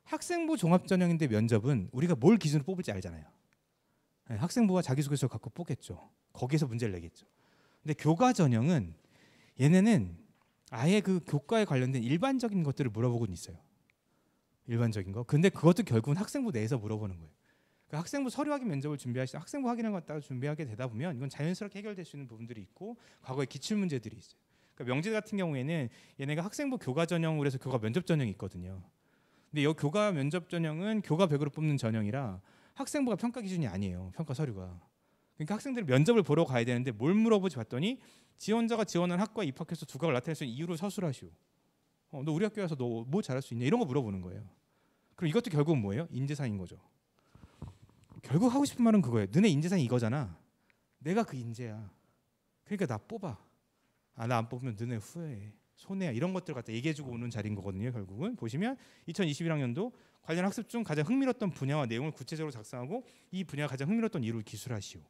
학생부 종합 전형인데 면접은 우리가 뭘 기준으로 뽑을지 알잖아요. 네, 학생부가 자기소개서 갖고 뽑겠죠. 거기에서 문제를 내겠죠. 근데 교과 전형은 얘네는 아예 그 교과에 관련된 일반적인 것들을 물어보고는 있어요. 일반적인 거. 근데 그것도 결국은 학생부 내에서 물어보는 거예요. 그러니까 학생부 서류 확인 면접을 준비하시다 학생부 확인을 갖다가 준비하게 되다 보면 이건 자연스럽게 해결될 수 있는 부분들이 있고 과거에 기출 문제들이 있어요. 그러니까 명제 같은 경우에는 얘네가 학생부 교과 전형으로 해서 교과 면접 전형이 있거든요. 근데 이 교과 면접 전형은 교과 100으로 뽑는 전형이라 학생부가 평가 기준이 아니에요. 평가 서류가. 그러니까 학생들이 면접을 보러 가야 되는데 뭘 물어보지 봤더니 지원자가 지원한 학과에 입학해서 두각을 나타낼 수 있는 이유를 서술하시오. 너 우리 학교 와서 너 뭐 잘할 수 있냐 이런 거 물어보는 거예요. 그럼 이것도 결국은 뭐예요? 인재상인 거죠. 결국 하고 싶은 말은 그거예요. 너네 인재상이 이거잖아. 내가 그 인재야. 그러니까 나 뽑아. 나 안 뽑으면 너네 후회해. 손해야. 이런 것들 갖다 얘기해주고 오는 자리인 거거든요. 결국은 보시면 2021학년도 관련 학습 중 가장 흥미로웠던 분야와 내용을 구체적으로 작성하고 이 분야가 가장 흥미로웠던 이유를 기술하시오.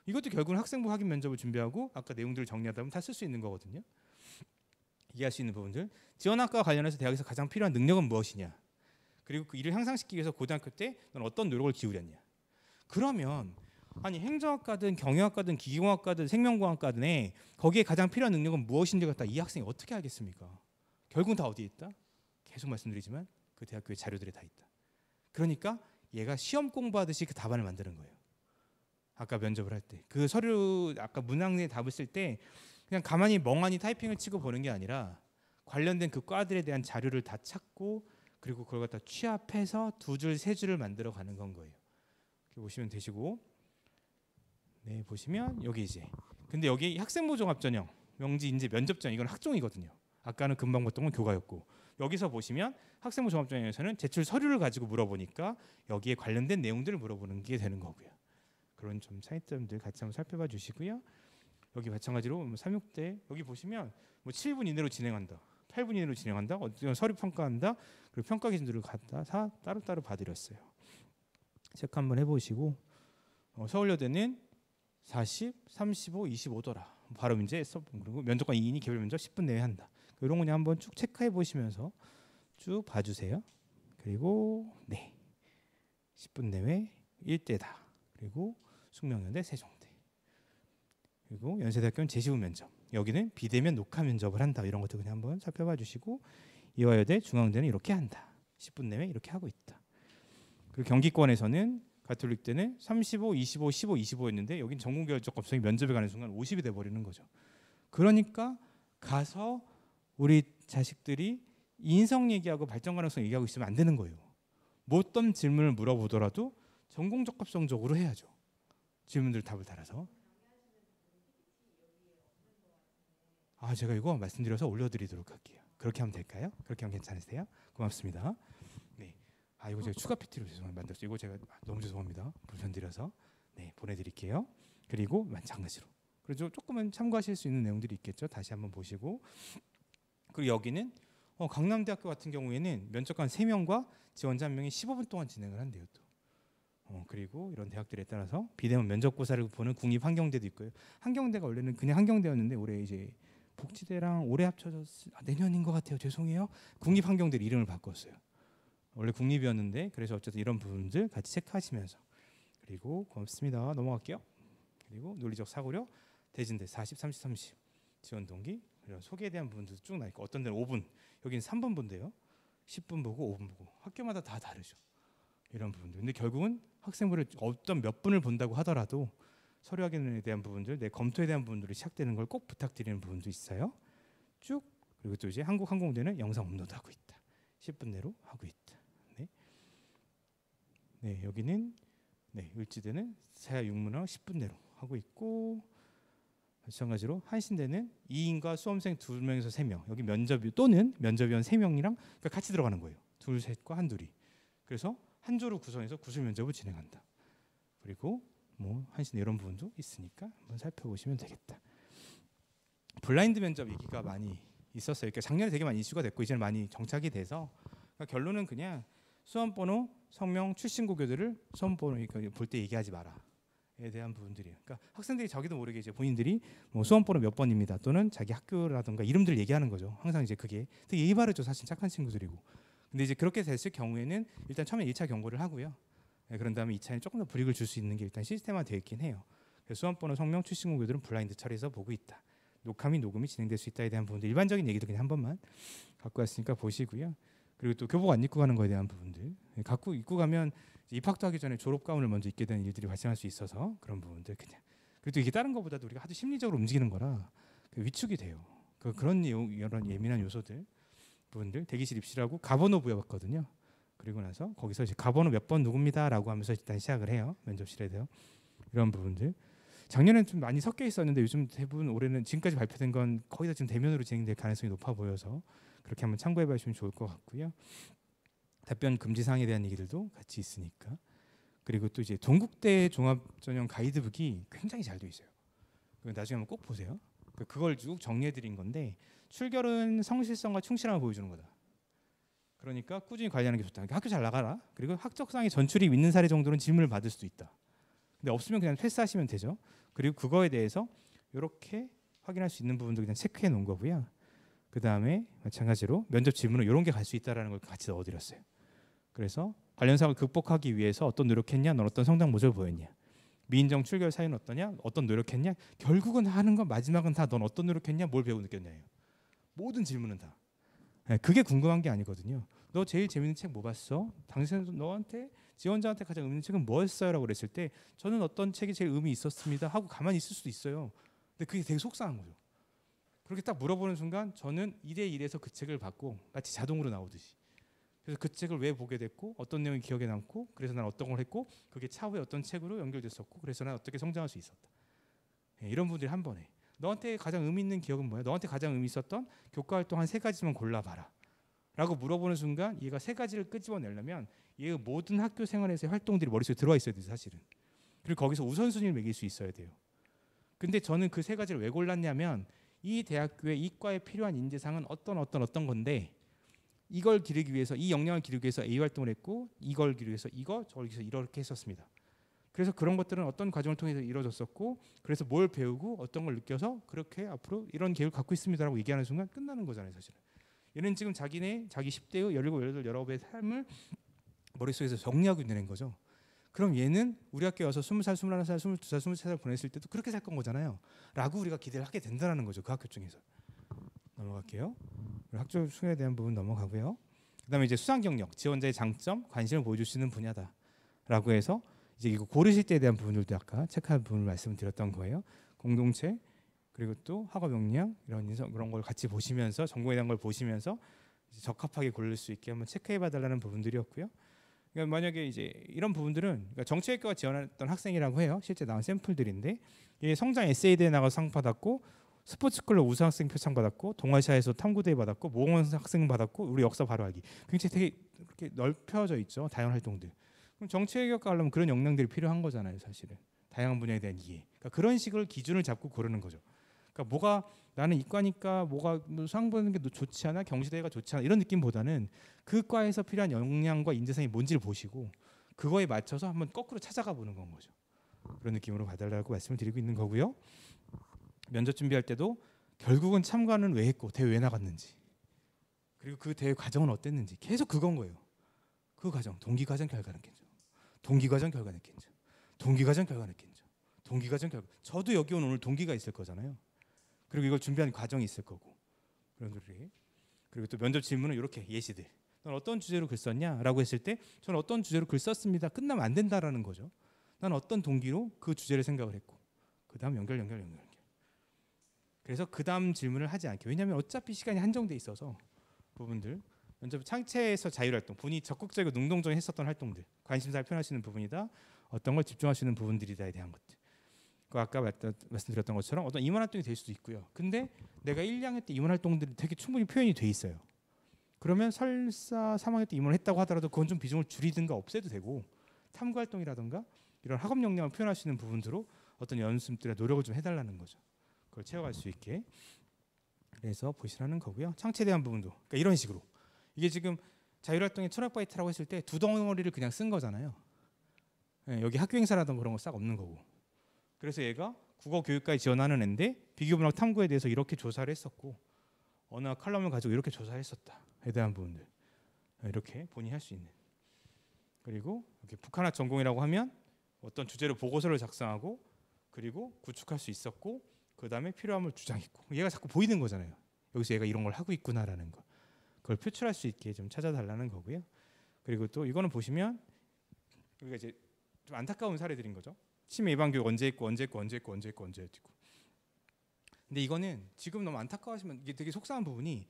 이것도 결국은 학생부 확인 면접을 준비하고 아까 내용들을 정리하다 보면 다 쓸 수 있는 거거든요. 이해할 수 있는 부분들. 지원학과와 관련해서 대학에서 가장 필요한 능력은 무엇이냐. 그리고 그 일을 향상시키기 위해서 고등학교 때 넌 어떤 노력을 기울였냐. 그러면 아니 행정학과든 경영학과든 기계공학과든 생명공학과든 거기에 가장 필요한 능력은 무엇인지 갖다 이 학생이 어떻게 알겠습니까? 결국은 다 어디에 있다? 계속 말씀드리지만 그 대학교의 자료들에 다 있다. 그러니까 얘가 시험 공부하듯이 그 답안을 만드는 거예요. 아까 면접을 할 때 그 서류 아까 문항의 답을 쓸 때 그냥 가만히 멍하니 타이핑을 치고 보는 게 아니라 관련된 그 과들에 대한 자료를 다 찾고 그리고 그걸 갖다 취합해서 두 줄, 세 줄을 만들어 가는 건 거예요. 이렇게 보시면 되시고, 네 보시면 여기 이제 근데 여기 학생부 종합 전형, 명지 인재 면접 전형 이건 학종이거든요. 아까는 금방 봤던 건 교과였고 여기서 보시면 학생부 종합 전형에서는 제출 서류를 가지고 물어보니까 여기에 관련된 내용들을 물어보는 게 되는 거고요. 그런 좀 차이점들 같이 한번 살펴봐 주시고요. 여기 마찬가지로 3.6대 여기 보시면 뭐 7분 이내로 진행한다. 8분 이내로 진행한다. 어떤 서류 평가한다. 그리고 평가 기준들을 갖다 다 따로따로 봐드렸어요. 체크 한번 해보시고 서울여대는 40, 35, 25더라. 바로 이제 그리고 면접관 2인이 개별 면접 10분 내에 한다. 이런 거 그냥 한번 쭉 체크해 보시면서 쭉 봐주세요. 그리고 네 10분 내외 1대다. 그리고 숙명여대 세종대. 그리고 연세대학교는 제시후 면접. 여기는 비대면 녹화 면접을 한다. 이런 것도 그냥 한번 살펴봐 주시고 이화여대 중앙대는 이렇게 한다. 10분 내외 이렇게 하고 있다. 그리고 경기권에서는 가톨릭대는 35, 25, 15, 25였는데 여긴 전공결적 검정이 면접에 가는 순간 50이 돼버리는 거죠. 그러니까 가서 우리 자식들이 인성 얘기하고 발전 가능성 얘기하고 있으면 안 되는 거예요. 뭐 어떤 질문을 물어보더라도 전공 적합성적으로 해야죠. 질문들 답을 달아서. 제가 이거 말씀드려서 올려드리도록 할게요. 그렇게 하면 될까요? 그렇게 하면 괜찮으세요? 고맙습니다. 네. 이거 제가 추가 PT로 만들었어요. 이거 제가 너무 죄송합니다. 불편드려서 네 보내드릴게요. 그리고 마찬가지로 그래서 조금은 참고하실 수 있는 내용들이 있겠죠. 다시 한번 보시고 그리고 여기는 강남대학교 같은 경우에는 면접관 3명과 지원자 1명이 15분 동안 진행을 한대요. 또. 그리고 이런 대학들에 따라서 비대면 면접고사를 보는 국립환경대도 있고요. 한경대가 원래는 그냥 한경대였는데 올해 이제 복지대랑 올해 합쳐서 내년인 것 같아요. 죄송해요. 국립환경대로 이름을 바꿨어요. 원래 국립이었는데 그래서 어쨌든 이런 부분들 같이 체크하시면서 그리고 고맙습니다. 넘어갈게요. 그리고 논리적 사고력 대진대 40, 30, 30 지원 동기 그리고 소개에 대한 부분도 쭉 나있고 어떤 데는 5분 여기는 3분 본대요. 10분 보고 5분 보고 학교마다 다 다르죠. 이런 부분들. 근데 결국은 학생부를 어떤 몇 분을 본다고 하더라도 서류 확인에 대한 부분들, 내 검토에 대한 부분들이 시작되는 걸 꼭 부탁드리는 부분도 있어요. 쭉 그리고 또 이제 한국항공대는 영상 업로드하고 있다. 10분 내로 하고 있다. 네 여기는 네 을지대는 세아 육문학 10분 내로 하고 있고 마찬가지로 한신대는 2인과 수험생 2명에서 3명 여기 면접위 또는 면접위원 3명이랑 그러니까 같이 들어가는 거예요. 둘, 셋과 한둘이. 그래서 한 조로 구성해서 구술 면접을 진행한다. 그리고 뭐 한신 이런 부분도 있으니까 한번 살펴보시면 되겠다. 블라인드 면접 얘기가 많이 있었어요. 그러니까 작년에 되게 많이 이슈가 됐고 이제는 많이 정착이 돼서 그러니까 결론은 그냥 수험번호, 성명, 출신 고교들을 수험번호 볼 때 얘기하지 마라에 대한 부분들이에요. 그러니까 학생들이 자기도 모르게 이제 본인들이 뭐 수험번호 몇 번입니다 또는 자기 학교라든가 이름들 얘기하는 거죠. 항상 이제 그게 되게 예의 바르죠. 사실 착한 친구들이고. 근데 이제 그렇게 됐을 경우에는 일단 처음에 1차 경고를 하고요. 네, 그런 다음에 2차에는 조금 더 불이익을 줄 수 있는 게 일단 시스템화되어 있긴 해요. 수험번호, 성명, 출신 고교들은 블라인드 처리해서 보고 있다. 녹화 및 녹음이 진행될 수 있다에 대한 부분들 일반적인 얘기도 그냥 한 번만 갖고 왔으니까 보시고요. 그리고 또 교복 안 입고 가는 거에 대한 부분들 갖고 입고 가면 입학도 하기 전에 졸업 가운을 먼저 입게 되는 일들이 발생할 수 있어서 그런 부분들 그냥 그리고 또 이게 다른 것보다도 우리가 하도 심리적으로 움직이는 거라 위축이 돼요. 그런 이런 예민한 요소들 부분들 대기실 입실하고 가번호 부여받거든요. 그리고 나서 거기서 이제 가번호 몇 번 누굽니다라고 하면서 일단 시작을 해요. 면접실에 대해 이런 부분들 작년에는 좀 많이 섞여 있었는데 요즘 대부분 올해는 지금까지 발표된 건 거의 다 지금 대면으로 진행될 가능성이 높아 보여서 그렇게 한번 참고해 보시면 좋을 것 같고요. 답변 금지 사항에 대한 얘기들도 같이 있으니까. 그리고 또 이제 동국대 종합 전형 가이드북이 굉장히 잘 돼 있어요. 나중에 한번 꼭 보세요. 그걸 쭉 정리해 드린 건데, 출결은 성실성과 충실함을 보여주는 거다. 그러니까 꾸준히 관리하는 게 좋다. 그러니까 학교 잘 나가라. 그리고 학적상의 전출입 있는 사례 정도는 질문을 받을 수도 있다. 근데 없으면 그냥 패스하시면 되죠. 그리고 그거에 대해서 이렇게 확인할 수 있는 부분도 그냥 체크해 놓은 거고요. 그 다음에 마찬가지로 면접 질문은 이런 게 갈 수 있다라는 걸 같이 넣어드렸어요. 그래서 관련 사항을 극복하기 위해서 어떤 노력했냐, 넌 어떤 성장 모습을 보였냐, 미인정 출결 사유는 어떠냐, 어떤 노력했냐, 결국은 하는 건 마지막은 다 넌 어떤 노력했냐, 뭘 배우고 느꼈냐예요. 모든 질문은 다. 그게 궁금한 게 아니거든요. 너 제일 재밌는 책 뭐 봤어? 당신은 너한테 지원자한테 가장 의미 있는 책은 뭐였어요? 라고 그랬을 때 저는 어떤 책이 제일 의미 있었습니다 하고 가만히 있을 수도 있어요. 근데 그게 되게 속상한 거죠. 그렇게 딱 물어보는 순간 저는 1대1에서 그 책을 받고 마치 자동으로 나오듯이, 그래서 그 책을 왜 보게 됐고 어떤 내용이 기억에 남고 그래서 난 어떤 걸 했고 그게 차후에 어떤 책으로 연결됐었고 그래서 난 어떻게 성장할 수 있었다. 이런 분들이 한 번에 너한테 가장 의미 있는 기억은 뭐야? 너한테 가장 의미 있었던 교과 활동 한 3가지만 골라봐라 라고 물어보는 순간 얘가 3가지를 끄집어내려면 얘의 모든 학교 생활에서의 활동들이 머릿속에 들어와 있어야 돼요, 사실은. 그리고 거기서 우선순위를 매길 수 있어야 돼요. 근데 저는 그 3가지를 왜 골랐냐면 이 대학교의 이과에 필요한 인재상은 어떤 건데 이걸 기르기 위해서, 이 역량을 기르기 위해서 A 활동을 했고 이걸 기르기 위해서 저걸 기르기 위해서 이렇게 했었습니다. 그래서 그런 것들은 어떤 과정을 통해서 이루어졌었고 그래서 뭘 배우고 어떤 걸 느껴서 그렇게 앞으로 이런 계획을 갖고 있습니다라고 얘기하는 순간 끝나는 거잖아요, 사실은. 얘는 지금 자기 10대의 17, 18, 19의 삶을 머릿속에서 정리하고 있는 거죠. 그럼 얘는 우리 학교에 와서 20살, 21살, 22살, 23살 보냈을 때도 그렇게 살 건 거잖아요 라고 우리가 기대를 하게 된다는 거죠. 그 학교 중에서. 넘어갈게요. 학교 수에 대한 부분 넘어가고요. 그 다음에 이제 수상 경력, 지원자의 장점, 관심을 보여줄 수 있는 분야다라고 해서 이제 이거 고르실 때에 대한 부분들도 아까 체크할 부분을 말씀드렸던 거예요. 공동체, 그리고 또 학업 역량 그런 걸 같이 보시면서 전공에 대한 걸 보시면서 적합하게 고를 수 있게 한번 체크해봐 달라는 부분들이었고요. 그러니까 만약에 이제 이런 부분들은 그러니까 정치외과 지원했던 학생이라고 해요. 실제 나온 샘플들인데 이게 성장 에세이 대회 나가서 상 받았고 스포츠클럽 우수학생 표창 받았고 동아시아에서 탐구대회 받았고 모범 학생 받았고 우리 역사 바로 알기, 굉장히 되게 그렇게 넓혀져 있죠. 다양한 활동들. 그럼 정치외교과 하려면 그런 역량들이 필요한 거잖아요, 사실은. 다양한 분야에 대한 이해. 그러니까 그런 식을 기준을 잡고 고르는 거죠. 그러니까 뭐가 나는 이과니까 뭐가 수상 보는 게 좋지 않아, 경시대회가 좋지 않아 이런 느낌보다는 그 과에서 필요한 역량과 인재상이 뭔지를 보시고 그거에 맞춰서 한번 거꾸로 찾아가 보는 건 거죠. 그런 느낌으로 봐달라고 말씀을 드리고 있는 거고요. 면접 준비할 때도 결국은 참가는 왜 했고 대회 왜 나갔는지 그리고 그 대회 과정은 어땠는지 계속 그건 거예요. 그 과정, 동기과정, 결과느낀점, 동기과정, 결과느낀점, 동기과정, 결과느낀점, 동기과정, 결과. 저도 여기 온 오늘 동기가 있을 거잖아요. 그리고 이걸 준비하는 과정이 있을 거고 그런 것들이. 그리고 또 면접 질문은 이렇게 예시들. 넌 어떤 주제로 글 썼냐? 라고 했을 때 저는 어떤 주제로 글 썼습니다. 끝나면 안 된다라는 거죠. 난 어떤 동기로 그 주제를 생각을 했고 그 다음 연결. 그래서 그 다음 질문을 하지 않게. 왜냐하면 어차피 시간이 한정돼 있어서 부분들. 면접 창체에서 자율활동, 본인이 적극적이고 능동적으로 했었던 활동들, 관심사를 표현하시는 부분이다. 어떤 걸 집중하시는 부분들이다에 대한 것들. 아까 말씀드렸던 것처럼 어떤 임원 활동이 될 수도 있고요. 근데 내가 1, 2학년 때 임원 활동들이 되게 충분히 표현이 돼 있어요. 그러면 설사 3학년 때 임원을 했다고 하더라도 그건 좀 비중을 줄이든가 없애도 되고 탐구 활동이라든가 이런 학업 역량을 표현할 수 있는 부분들로 어떤 연습들의 노력을 좀 해달라는 거죠. 그걸 채워갈 수 있게. 그래서 보시라는 거고요. 창체에 대한 부분도 그러니까 이런 식으로. 이게 지금 자율활동의 철학바이트라고 했을 때 두 덩어리를 그냥 쓴 거잖아요. 여기 학교 행사라든가 그런 거 싹 없는 거고. 그래서 얘가 국어 교육과에 지원하는 애인데 비교문학 탐구에 대해서 이렇게 조사를 했었고 언어학 칼럼을 가지고 이렇게 조사를 했었다에 대한 부분들 이렇게 본인이 할 수 있는. 그리고 이렇게 북한학 전공이라고 하면 어떤 주제로 보고서를 작성하고 그리고 구축할 수 있었고 그 다음에 필요함을 주장했고 얘가 자꾸 보이는 거잖아요. 여기서 얘가 이런 걸 하고 있구나라는 거. 그걸 표출할 수 있게 좀 찾아달라는 거고요. 그리고 또 이거는 보시면 우리가 이제 좀 안타까운 사례들인 거죠. 치매 예방 교육 언제 했고. 근데 이거는 지금 너무 안타까워하시면 이게 되게 속상한 부분이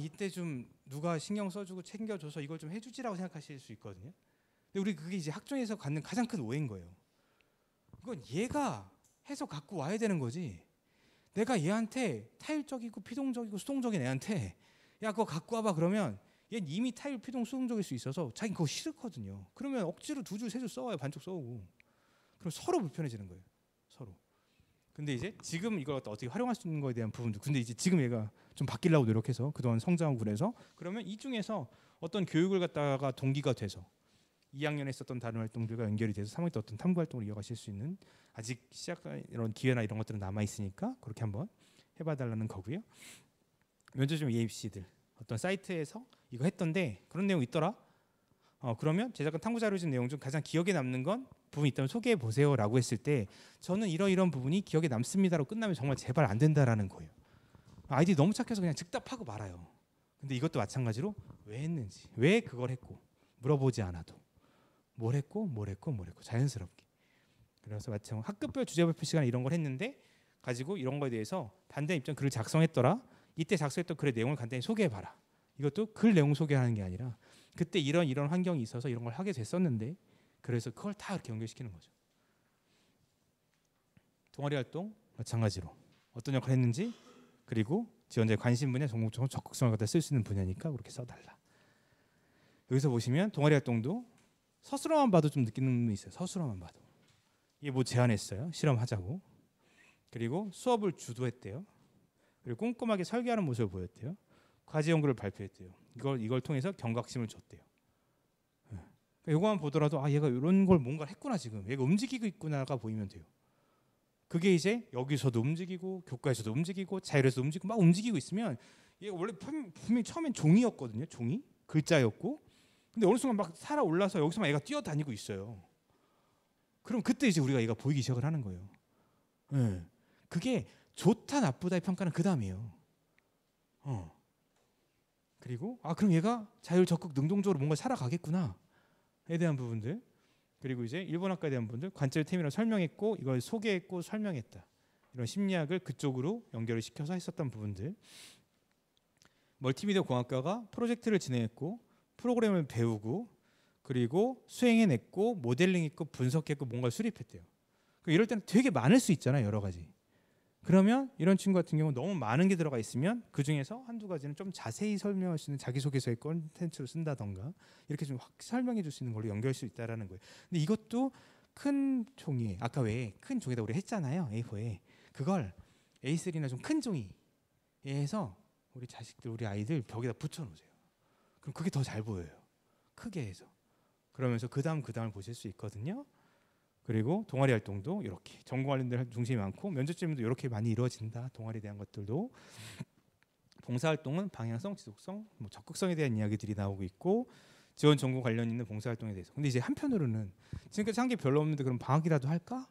이때 좀 누가 신경 써주고 챙겨줘서 이걸 좀 해주지라고 생각하실 수 있거든요. 근데 우리 그게 이제 학종에서 갖는 가장 큰 오해인 거예요. 이건 얘가 해서 갖고 와야 되는 거지. 내가 얘한테 타일적이고 피동적이고 수동적인 애한테 야 그거 갖고 와봐 그러면 얘 이미 타일 피동 수동적일 수 있어서 자기 그거 싫거든요. 그러면 억지로 두 줄 세 줄 써와요. 반쪽 써오고. 그럼 서로 불편해지는 거예요. 서로. 근데 이제 지금 이걸 어떻게 활용할 수 있는 거에 대한 부분도 근데 이제 지금 얘가 좀 바뀌려고 노력해서 그동안 성장하고 그래서 그러면 이 중에서 어떤 교육을 갖다가 동기가 돼서 2학년에 했었던 다른 활동들과 연결이 돼서 3학년 때 어떤 탐구 활동을 이어가실 수 있는 아직 시작 이런 기회나 이런 것들은 남아 있으니까 그렇게 한번 해봐달라는 거고요. 면접점 EAC들 어떤 사이트에서 이거 했던데 그런 내용 있더라. 그러면 제작한 탐구 자료 준 내용 중 가장 기억에 남는 건 부분이 있다면 소개해 보세요라고 했을 때 저는 이런 부분이 기억에 남습니다로 끝나면 정말 제발 안 된다라는 거예요. 아이들이 너무 착해서 그냥 즉답하고 말아요. 근데 이것도 마찬가지로 왜 했는지, 왜 그걸 했고 물어보지 않아도 뭘 했고 자연스럽게. 그래서 마찬가지로 학급별 주제 발표 시간에 이런 걸 했는데 가지고 이런 거에 대해서 반대 입장 글을 작성했더라. 이때 작성했던 글의 내용을 간단히 소개해봐라. 이것도 글 내용 소개하는 게 아니라 그때 이런 환경이 있어서 이런 걸 하게 됐었는데 그래서 그걸 다 이렇게 연결시키는 거죠. 동아리 활동 마찬가지로 어떤 역할을 했는지 그리고 지원자의 관심 분야, 전공적으로 적극성을 갖다 쓸 수 있는 분야니까 그렇게 써달라. 여기서 보시면 동아리 활동도 서술어만 봐도 좀 느끼는 부분이 있어요. 서술어만 봐도 이게 뭐 제안했어요. 실험하자고. 그리고 수업을 주도했대요. 그리고 꼼꼼하게 설계하는 모습을 보였대요. 과제 연구를 발표했대요. 이걸 통해서 경각심을 줬대요. 그러니까 이거만 보더라도 얘가 이런 걸 뭔가 했구나 지금. 얘가 움직이고 있구나가 보이면 돼요. 그게 이제 여기서도 움직이고 교과에서도 움직이고 자율에서도 움직이고 막 움직이고 있으면 얘가 원래 분명히 처음엔 종이였거든요. 종이 글자였고 근데 어느 순간 막 살아 올라서 여기서만 얘가 뛰어다니고 있어요. 그럼 그때 이제 우리가 얘가 보이기 시작을 하는 거예요. 네. 그게 좋다 나쁘다의 평가는 그 다음이에요. 그리고 그럼 얘가 자율 적극 능동적으로 뭔가 살아가겠구나에 대한 부분들 그리고 이제 일본학과에 대한 부분들 관절 템이라고 설명했고 이걸 소개했고 설명했다. 이런 심리학을 그쪽으로 연결을 시켜서 했었던 부분들 멀티미디어 공학과가 프로젝트를 진행했고 프로그램을 배우고 그리고 수행해냈고 모델링했고 분석했고 뭔가를 수립했대요. 이럴 때는 되게 많을 수 있잖아요. 여러 가지. 그러면 이런 친구 같은 경우는 너무 많은 게 들어가 있으면 그중에서 한두 가지는 좀 자세히 설명할 수 있는 자기소개서의 콘텐츠를 쓴다던가 이렇게 좀 확 설명해 줄 수 있는 걸로 연결할 수 있다는 거예요. 근데 이것도 큰 종이에 아까 왜 큰 종이다 우리 했잖아요. A4에 그걸 A3나 좀 큰 종이에 해서 우리 자식들 우리 아이들 벽에다 붙여놓으세요. 그럼 그게 더 잘 보여요. 크게 해서. 그러면서 그 다음을 보실 수 있거든요. 그리고 동아리 활동도 이렇게 전공 관련된 중심이 많고 면접 질문도 이렇게 많이 이루어진다. 동아리에 대한 것들도 봉사활동은 방향성, 지속성, 적극성에 대한 이야기들이 나오고 있고 지원 전공 관련 있는 봉사활동에 대해서. 근데 이제 한편으로는 지금까지 한 게 별로 없는데 그럼 방학이라도 할까?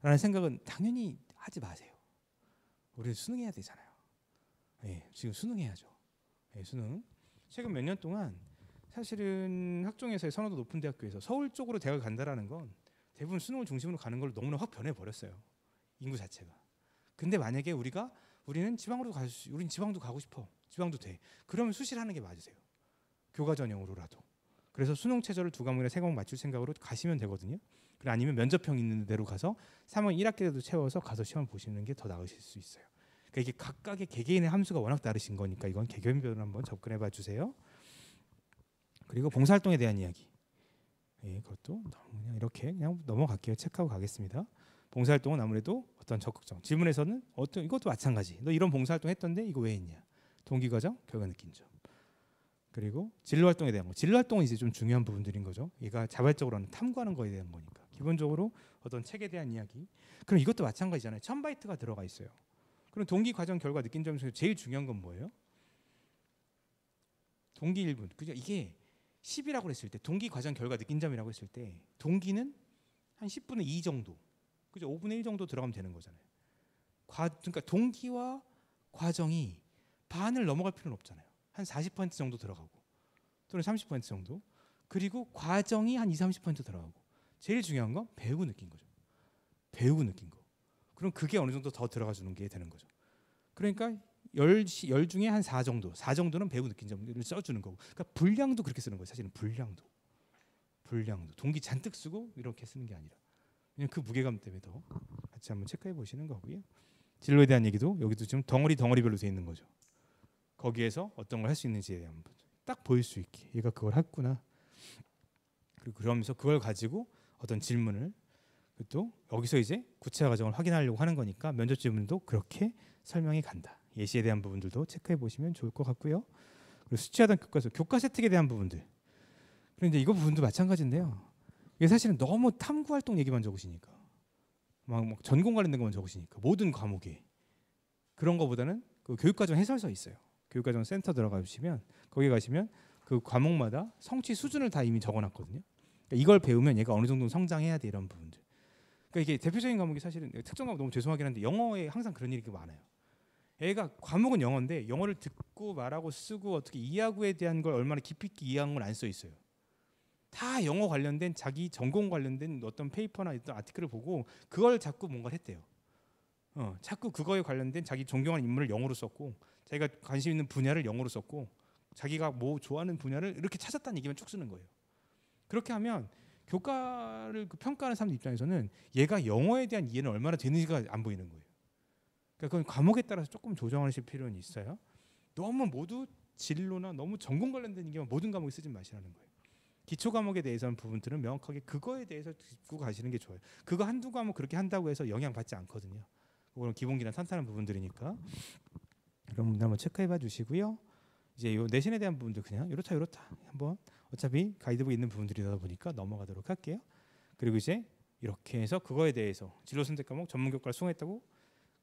라는 생각은 당연히 하지 마세요. 우리 수능해야 되잖아요. 지금 수능해야죠. 수능. 최근 몇 년 동안 사실은 학종에서의 선호도 높은 대학교에서 서울 쪽으로 대학을 간다라는 건 대부분 수능을 중심으로 가는 걸로 너무나 확 변해버렸어요. 인구 자체가. 근데 만약에 우리는 지방으로 우리는 지방도 가고 싶어. 지방도 돼. 그러면 수시를 하는 게 맞으세요. 교과 전형으로라도. 그래서 수능 최저를 2과목이나 3과목 맞출 생각으로 가시면 되거든요. 아니면 면접형 있는 데로 가서 3월 1학기라도 채워서 가서 시험 보시는 게 더 나으실 수 있어요. 그러니까 이게 각각의 개개인의 함수가 워낙 다르신 거니까 이건 개개인별로 한번 접근해 봐 주세요. 그리고 봉사활동에 대한 이야기. 그것도 그냥 이렇게 그냥 넘어갈게요. 체크하고 가겠습니다. 봉사활동은 아무래도 어떤 적극성. 질문에서는 이것도 마찬가지. 너 이런 봉사활동 했던데 이거 왜 했냐? 동기과정, 결과 느낀 점. 그리고 진로활동에 대한 거. 진로활동은 이제 좀 중요한 부분들인 거죠. 얘가 자발적으로 탐구하는 거에 대한 거니까. 기본적으로 어떤 책에 대한 이야기. 그럼 이것도 마찬가지잖아요. 1000바이트가 들어가 있어요. 그럼 동기과정, 결과 느낀 점 중에서 제일 중요한 건 뭐예요? 동기 1분. 그죠? 이게 10이라고 했을 때 동기 과정 결과 느낀 점이라고 했을 때 동기는 한 10분의 2 정도 그죠? 5분의 1 정도 들어가면 되는 거잖아요. 그러니까 동기와 과정이 반을 넘어갈 필요는 없잖아요. 한 40% 정도 들어가고 또는 30% 정도 그리고 과정이 한 20-30% 들어가고 제일 중요한 건 배우고 느낀 거죠. 배우고 느낀 거. 그럼 그게 어느 정도 더 들어가 주는 게 되는 거죠. 그러니까 10 중에 한 4 정도는 배우고 느낀 점을 써주는 거고. 그러니까 분량도 그렇게 쓰는 거예요. 사실은 분량도 동기 잔뜩 쓰고 이렇게 쓰는 게 아니라 그냥 그 무게감 때문에 더 같이 한번 체크해 보시는 거고요. 진로에 대한 얘기도 여기도 지금 덩어리별로 돼 있는 거죠. 거기에서 어떤 걸 할 수 있는지에 대한 부분. 딱 보일 수 있게 얘가 그걸 했구나. 그리고 그러면서 그걸 가지고 어떤 질문을 또 여기서 이제 구체화 과정을 확인하려고 하는 거니까 면접 질문도 그렇게 설명이 간다. 예시에 대한 부분들도 체크해 보시면 좋을 것 같고요. 그리고 수치하던 교과서, 교과 세특에 대한 부분들. 그런데 이거 부분도 마찬가지인데요. 이게 사실은 너무 탐구 활동 얘기만 적으시니까 막 전공 관련된 것만 적으시니까 모든 과목에 그런 거보다는 그 교육과정 해설서 있어요. 교육과정 센터 들어가 주시면 거기 가시면 그 과목마다 성취 수준을 다 이미 적어놨거든요. 그러니까 이걸 배우면 얘가 어느 정도 성장해야 돼 이런 부분들. 그러니까 이게 대표적인 과목이 사실은 특정 과목 너무 죄송하긴 한데 영어에 항상 그런 일이 많아요. 애가 과목은 영어인데 영어를 듣고 말하고 쓰고 어떻게 이해하고에 대한 걸 얼마나 깊이 있게 이해한 건 안 써 있어요. 다 영어 관련된 자기 전공 관련된 어떤 페이퍼나 어떤 아티클을 보고 그걸 자꾸 뭔가 했대요. 자꾸 그거에 관련된 자기 존경하는 인물을 영어로 썼고 자기가 관심 있는 분야를 영어로 썼고 자기가 뭐 좋아하는 분야를 이렇게 찾았다는 얘기만 쭉 쓰는 거예요. 그렇게 하면 교과를 평가하는 사람 입장에서는 얘가 영어에 대한 이해는 얼마나 되는지가 안 보이는 거예요. 그러니까 그건 과목에 따라서 조금 조정하실 필요는 있어요. 너무 모두 진로나 너무 전공 관련된 얘기만 모든 과목에 쓰지 마시라는 거예요. 기초 과목에 대해서는 부분들은 명확하게 그거에 대해서 듣고 가시는 게 좋아요. 그거 한두 과목 그렇게 한다고 해서 영향 받지 않거든요. 그거는 기본기나 탄탄한 부분들이니까. 그럼 한번 체크해봐 주시고요. 이제 요 내신에 대한 부분도 그냥 이렇다 한번 어차피 가이드북에 있는 부분들이다 보니까 넘어가도록 할게요. 그리고 이제 이렇게 해서 그거에 대해서 진로 선택 과목 전문 교과를 수강했다고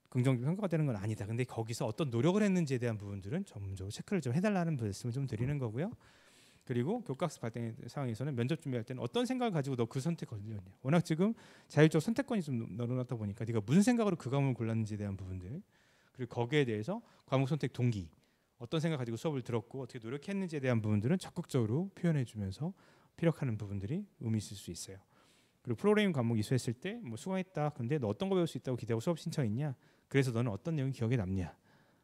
긍정 평가가 되는 건 아니다. 근데 거기서 어떤 노력을 했는지에 대한 부분들은 전문적으로 체크를 좀 해달라는 말씀을 좀 드리는 거고요. 그리고 교과학습 발달 상황에서는 면접 준비할 때는 어떤 생각을 가지고 너 그 선택 걸렸냐. 워낙 지금 자율적 선택권이 좀 늘어났다 보니까 네가 무슨 생각으로 그 과목을 골랐는지에 대한 부분들, 그리고 거기에 대해서 과목 선택 동기, 어떤 생각 가지고 수업을 들었고 어떻게 노력했는지에 대한 부분들은 적극적으로 표현해주면서 피력하는 부분들이 의미 있을 수 있어요. 그리고 프로그래밍 과목 이수했을 때 뭐 수강했다. 근데 너 어떤 거 배울 수 있다고 기대하고 수업 신청했냐? 그래서 너는 어떤 내용이 기억에 남냐?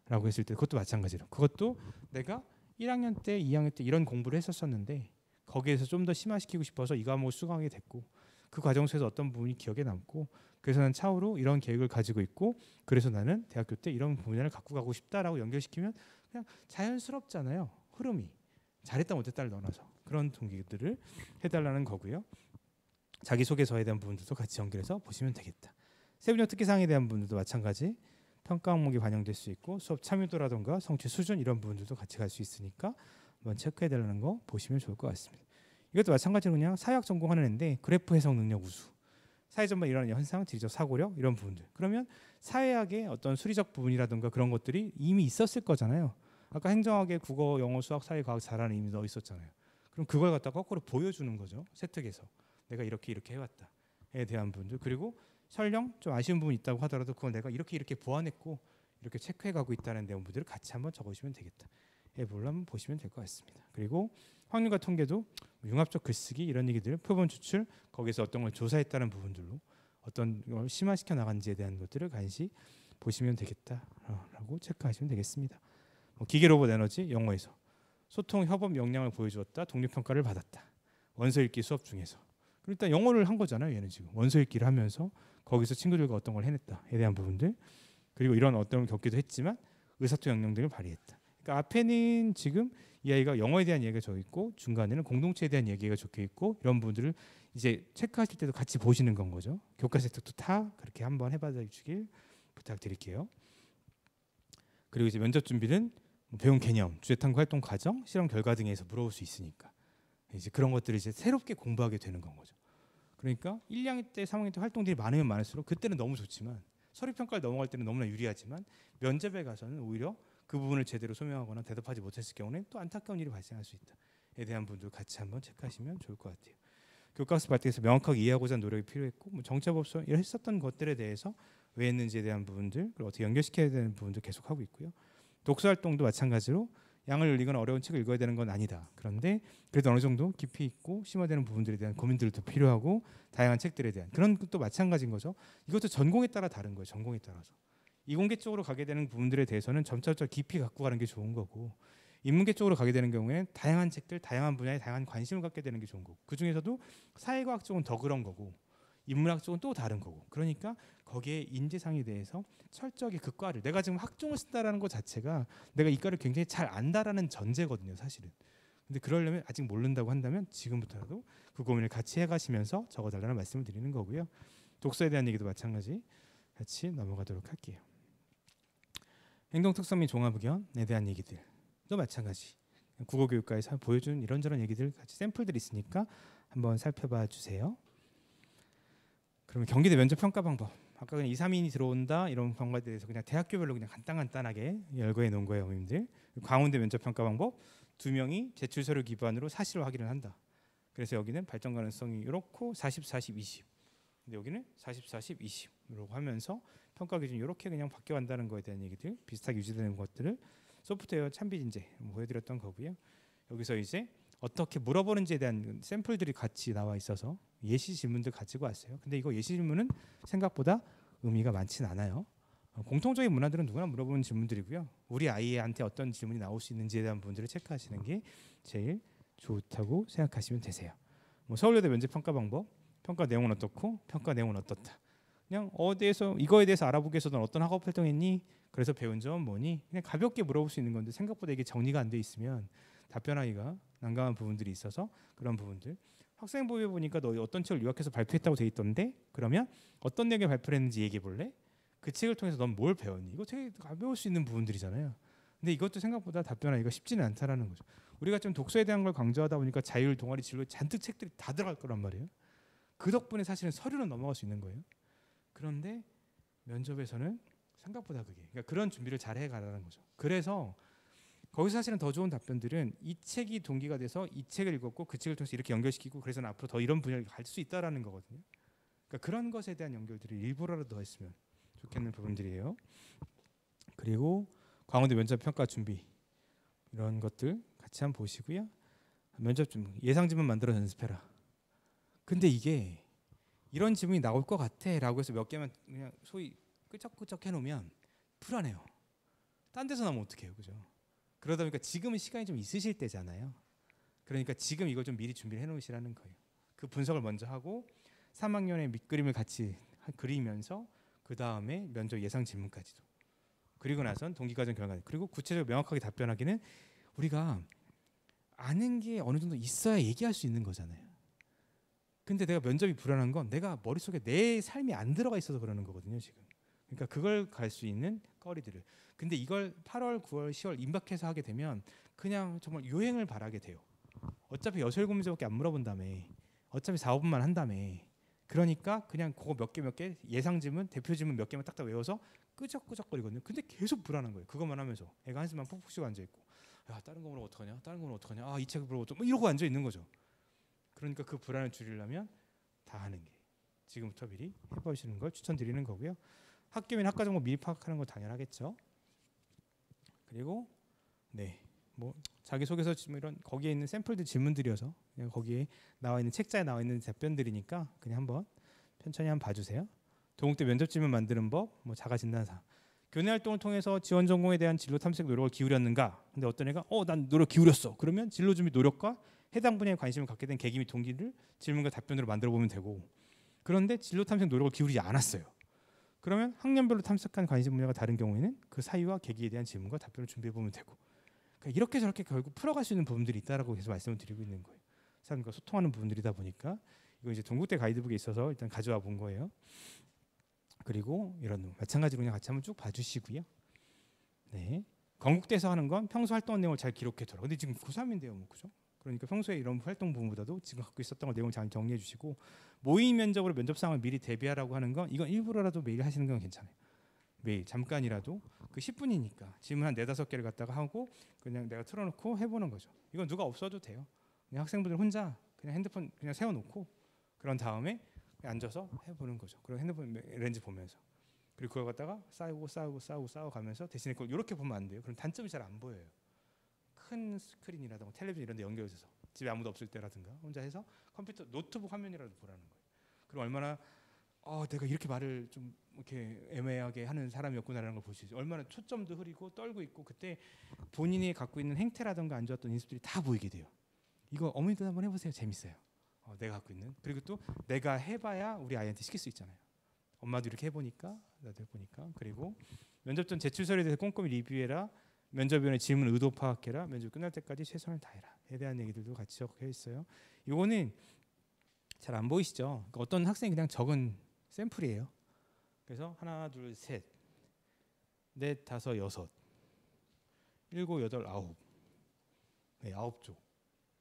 라고 했을 때 그것도 마찬가지로 그것도 내가 1학년 때, 2학년 때 이런 공부를 했었었는데 거기에서 좀 더 심화시키고 싶어서 이 과목을 수강하게 됐고 그 과정 속에서 어떤 부분이 기억에 남고 그래서 나는 차후로 이런 계획을 가지고 있고 그래서 나는 대학교 때 이런 분야를 갖고 가고 싶다라고 연결시키면 그냥 자연스럽잖아요. 흐름이. 잘했다 못했다를 넣어놔서 그런 동기들을 해달라는 거고요. 자기소개서에 대한 부분들도 같이 연결해서 보시면 되겠다. 세부적 특기사항에 대한 부분들도 마찬가지 평가 항목이 반영될 수 있고 수업 참여도라든가 성취 수준 이런 부분들도 같이 갈 수 있으니까 한번 체크해달라는 거 보시면 좋을 것 같습니다. 이것도 마찬가지로 그냥 사회학 전공하는 애인데 그래프 해석 능력 우수, 사회 전반 일어나는 현상, 지리적 사고력 이런 부분들. 그러면 사회학의 어떤 수리적 부분이라든가 그런 것들이 이미 있었을 거잖아요. 아까 행정학에 국어, 영어, 수학, 사회, 과학 잘하는 이미 넣어 있었잖아요. 그럼 그걸 갖다가 거꾸로 보여주는 거죠. 세특에서 내가 이렇게 해왔다에 대한 부분들. 그리고 설령 좀 아쉬운 부분이 있다고 하더라도 그걸 내가 이렇게 보완했고 이렇게 체크해가고 있다는 내용들을 같이 한번 적으시면 되겠다. 해보려 한번 보시면 될 것 같습니다. 그리고 확률과 통계도 융합적 글쓰기 이런 얘기들, 표본 추출 거기서 어떤 걸 조사했다는 부분들로 어떤 걸 심화시켜 나간지에 대한 것들을 간시 보시면 되겠다라고 체크하시면 되겠습니다. 기계 로봇 에너지 영어에서 소통 협업 역량을 보여주었다. 독립평가를 받았다. 원서 읽기 수업 중에서. 일단 영어를 한 거잖아요. 얘는 지금 원서 읽기를 하면서 거기서 친구들과 어떤 걸 해냈다에 대한 부분들, 그리고 이런 어떤 걸 겪기도 했지만 의사투 역량들을 발휘했다. 그러니까 앞에는 지금 이 아이가 영어에 대한 얘기가 적혀 있고 중간에는 공동체에 대한 얘기가 적혀 있고 이런 부분들을 이제 체크하실 때도 같이 보시는 건 거죠. 교과 세특도 다 그렇게 한번 해봐 주길 부탁드릴게요. 그리고 이제 면접 준비는 배운 개념, 주제 탐구 활동 과정, 실험 결과 등에서 물어볼 수 있으니까 이제 그런 것들을 이제 새롭게 공부하게 되는 건 거죠. 그러니까 1, 2학년 때, 3학년 때 활동들이 많으면 많을수록 그때는 너무 좋지만 서류 평가를 넘어갈 때는 너무나 유리하지만 면접에 가서는 오히려 그 부분을 제대로 소명하거나 대답하지 못했을 경우는 또 안타까운 일이 발생할 수 있다에 대한 부분들 같이 한번 체크하시면 좋을 것 같아요. 교과학습 발달에서 명확하게 이해하고자 하는 노력이 필요했고 뭐 정체법서 이런 했었던 것들에 대해서 왜 했는지에 대한 부분들 그리고 어떻게 연결시켜야 되는 부분들 계속 하고 있고요. 독서 활동도 마찬가지로 양을 늘리거나 어려운 책을 읽어야 되는 건 아니다. 그런데 그래도 어느 정도 깊이 있고 심화되는 부분들에 대한 고민들도 필요하고 다양한 책들에 대한 그런 것도 마찬가지인 거죠. 이것도 전공에 따라 다른 거예요. 전공에 따라서. 이공계 쪽으로 가게 되는 부분들에 대해서는 점차점 깊이 갖고 가는 게 좋은 거고 인문계 쪽으로 가게 되는 경우에는 다양한 책들, 다양한 분야에 다양한 관심을 갖게 되는 게 좋은 거고 그 중에서도 사회과학 쪽은 더 그런 거고 인문학 쪽은 또 다른 거고 그러니까 거기에 인재상에 대해서 철저하게 그 과를 내가 지금 학종을 쓴다라는 것 자체가 내가 이 과를 굉장히 잘 안다라는 전제거든요. 사실은 근데 그러려면 아직 모른다고 한다면 지금부터라도 그 고민을 같이 해가시면서 적어달라는 말씀을 드리는 거고요. 독서에 대한 얘기도 마찬가지 같이 넘어가도록 할게요. 행동특성 및 종합의견에 대한 얘기들도 마찬가지. 국어교육과에서 보여준 이런저런 얘기들 같이 샘플들이 있으니까 한번 살펴봐 주세요. 그러면 경기대 면접 평가 방법. 아까 그냥 2, 3인이 들어온다 이런 방법에 대해서 그냥 대학교별로 그냥 간단하게 열거해 놓은 거예요, 어머님들. 광운대 면접 평가 방법. 2명이 제출 서류 기반으로 사실을 확인을 한다. 그래서 여기는 발전 가능성이 이렇고 40, 40, 20. 근데 여기는 40, 40, 20으로 하면서 평가 기준이 이렇게 그냥 바뀌어 간다는 거에 대한 얘기들, 비슷하게 유지되는 것들을 소프트웨어 참비진제 보여드렸던 거고요. 여기서 이제 어떻게 물어보는지에 대한 샘플들이 같이 나와 있어서 예시 질문들 가지고 왔어요. 근데 이거 예시 질문은 생각보다 의미가 많진 않아요. 공통적인 문화들은 누구나 물어보는 질문들이고요. 우리 아이한테 어떤 질문이 나올 수 있는지에 대한 부분들을 체크하시는 게 제일 좋다고 생각하시면 되세요. 뭐 서울여대 면접 평가 방법, 평가 내용은 어떻고 평가 내용은 어떻다. 그냥 어디에서 이거에 대해서 알아보기 위해서 넌 어떤 학업 활동했니? 그래서 배운 점은 뭐니? 그냥 가볍게 물어볼 수 있는 건데 생각보다 이게 정리가 안 돼 있으면 답변하기가 난감한 부분들이 있어서 그런 부분들. 학생부에 보니까 너 어떤 책을 요약해서 발표했다고 돼 있던데 그러면 어떤 내용을 발표를 했는지 얘기해 볼래? 그 책을 통해서 넌 뭘 배웠니? 이거 되게 가벼울 수 있는 부분들이잖아요. 근데 이것도 생각보다 답변하기가 쉽지는 않다라는 거죠. 우리가 좀 독서에 대한 걸 강조하다 보니까 자율, 동아리, 진로 잔뜩 책들이 다 들어갈 거란 말이에요. 그 덕분에 사실은 서류는 넘어갈 수 있는 거예요. 그런데 면접에서는 생각보다 그러니까 그런 준비를 잘 해가라는 거죠. 그래서 거기서 사실은 더 좋은 답변들은 이 책이 동기가 돼서 이 책을 읽었고 그 책을 통해서 이렇게 연결시키고 그래서 앞으로 더 이런 분야를 갈 수 있다라는 거거든요. 그러니까 그런 것에 대한 연결들을 일부러라도 더 했으면 좋겠는 부분들이에요. 그리고 광운대 면접 평가 준비 이런 것들 같이 한번 보시고요. 면접 준비 예상 지문 만들어 연습해라. 근데 이게 이런 지문이 나올 것 같아라고 해서 몇 개만 그냥 소위 끄적끄적 해놓으면 불안해요. 딴 데서 나오면 어떡해요, 그죠? 그러다 보니까 지금은 시간이 좀 있으실 때잖아요. 그러니까 지금 이걸 좀 미리 준비를 해놓으시라는 거예요. 그 분석을 먼저 하고 3학년의 밑그림을 같이 그리면서 그 다음에 면접 예상 질문까지도. 그리고 나선 동기과정 결과. 그리고 구체적으로 명확하게 답변하기는 우리가 아는 게 어느 정도 있어야 얘기할 수 있는 거잖아요. 근데 내가 면접이 불안한 건 내가 머릿속에 내 삶이 안 들어가 있어서 그러는 거거든요, 지금. 그러니까 그걸 갈 수 있는 거리들을. 근데 이걸 8월, 9월, 10월 임박해서 하게 되면 그냥 정말 유행을 바라게 돼요. 어차피 6, 7문제밖에 안 물어본다며. 어차피 4, 5분만 한다며. 그러니까 그냥 그거 몇 개 예상 질문, 대표 질문 몇 개만 딱딱 외워서 끄적끄적거리거든요. 근데 계속 불안한 거예요. 그것만 하면서 애가 한숨만 푹푹 쉬고 앉아 있고, 야 다른 거 물어보면 어떡하냐, 다른 거 물어보면 어떡하냐, 아 이 책 물어보면 어떡하냐, 뭐 이러고 앉아 있는 거죠. 그러니까 그 불안을 줄이려면 다 하는 게 지금부터 미리 해보시는 걸 추천드리는 거고요. 학교민 학과 정보 미리 파악하는 거 당연하겠죠. 그리고 뭐 자기소개서 질문 이런 거기에 있는 샘플들 질문들이어서 그냥 거기에 나와 있는 책자에 나와 있는 답변들이니까 그냥 한번 천천히 한번 봐주세요. 동국대 면접 질문 만드는 법, 뭐 자가 진단사. 교내 활동을 통해서 지원 전공에 대한 진로 탐색 노력을 기울였는가? 근데 어떤 애가 난 노력 기울였어. 그러면 진로 준비 노력과 해당 분야에 관심을 갖게 된 계기 및 동기를 질문과 답변으로 만들어 보면 되고, 그런데 진로 탐색 노력을 기울이지 않았어요. 그러면 학년별로 탐색한 관심 분야가 다른 경우에는 그 사유와 계기에 대한 질문과 답변을 준비해 보면 되고, 그러니까 이렇게 저렇게 결국 풀어갈 수 있는 부분들이 있다라고 계속 말씀을 드리고 있는 거예요. 사람과 소통하는 부분들이다 보니까 이거 이제 동국대 가이드북에 있어서 일단 가져와 본 거예요. 그리고 이런 마찬가지로 그냥 같이 한번 쭉 봐주시고요. 네, 건국대에서 하는 건 평소 활동한 내용을 잘 기록해둬라. 근데 지금 고3인데요, 뭐 그죠? 그러니까 평소에 이런 활동 부분보다도 지금 갖고 있었던 거 내용을 잘 정리해 주시고, 모의 면접으로 면접 상황을 미리 대비하라고 하는 건 이건 일부러라도 매일 하시는 건 괜찮아요. 매일 잠깐이라도 그 10분이니까 질문 한 4-5개를 갖다가 하고 그냥 내가 틀어놓고 해보는 거죠. 이건 누가 없어도 돼요. 그냥 학생분들 혼자 그냥 핸드폰 그냥 세워놓고 그런 다음에 그냥 앉아서 해보는 거죠. 그리고 핸드폰 렌즈 보면서, 그리고 그걸 갖다가 쌓아가면서 대신에 그걸 이렇게 보면 안 돼요. 그럼 단점이 잘 안 보여요. 큰 스크린이라든가 텔레비전 이런 데 연결해서 집에 아무도 없을 때라든가 혼자 해서 컴퓨터 노트북 화면이라도 보라는 거예요. 그럼 얼마나 내가 이렇게 말을 좀 이렇게 애매하게 하는 사람이었구나라는 걸 볼 수 있어요. 얼마나 초점도 흐리고 떨고 있고, 그때 본인이 갖고 있는 행태라든가 안 좋았던 인습들이 다 보이게 돼요. 이거 어머니도 한번 해보세요. 재밌어요. 내가 갖고 있는, 그리고 또 내가 해봐야 우리 아이한테 시킬 수 있잖아요. 엄마도 이렇게 해보니까 나도 해보니까. 그리고 면접 전 제출 서류에 대해서 꼼꼼히 리뷰해라. 면접위원회 질문 의도 파악해라. 면접 끝날 때까지 최선을 다해라. 대한 얘기들도 같이 적혀 있어요. 이거는 잘 안 보이시죠? 그러니까 어떤 학생이 그냥 적은 샘플이에요. 그래서 하나, 둘, 셋, 넷, 다섯, 여섯, 일곱, 여덟, 아홉, 네, 9조.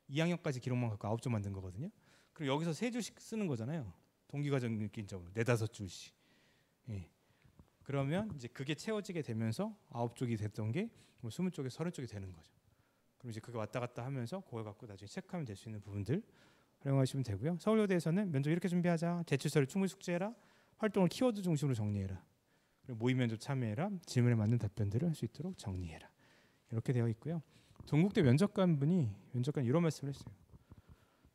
2학년까지 기록만 갖고 9조 만든 거거든요. 그리고 여기서 3줄씩 쓰는 거잖아요. 동기과정 느낀점으로 4-5줄씩. 예. 그러면 이제 그게 채워지게 되면서 9쪽이 됐던 게 20쪽에 30쪽이 되는 거죠. 그럼 이제 그게 왔다 갔다 하면서 그걸 갖고 나중에 체크하면 될 수 있는 부분들 활용하시면 되고요. 서울여대에서는 면접 이렇게 준비하자. 제출서를 충분히 숙지해라. 활동을 키워드 중심으로 정리해라. 그리고 모의 면접 참여해라. 질문에 맞는 답변들을 할 수 있도록 정리해라. 이렇게 되어 있고요. 동국대 면접관분이 이런 말씀을 했어요.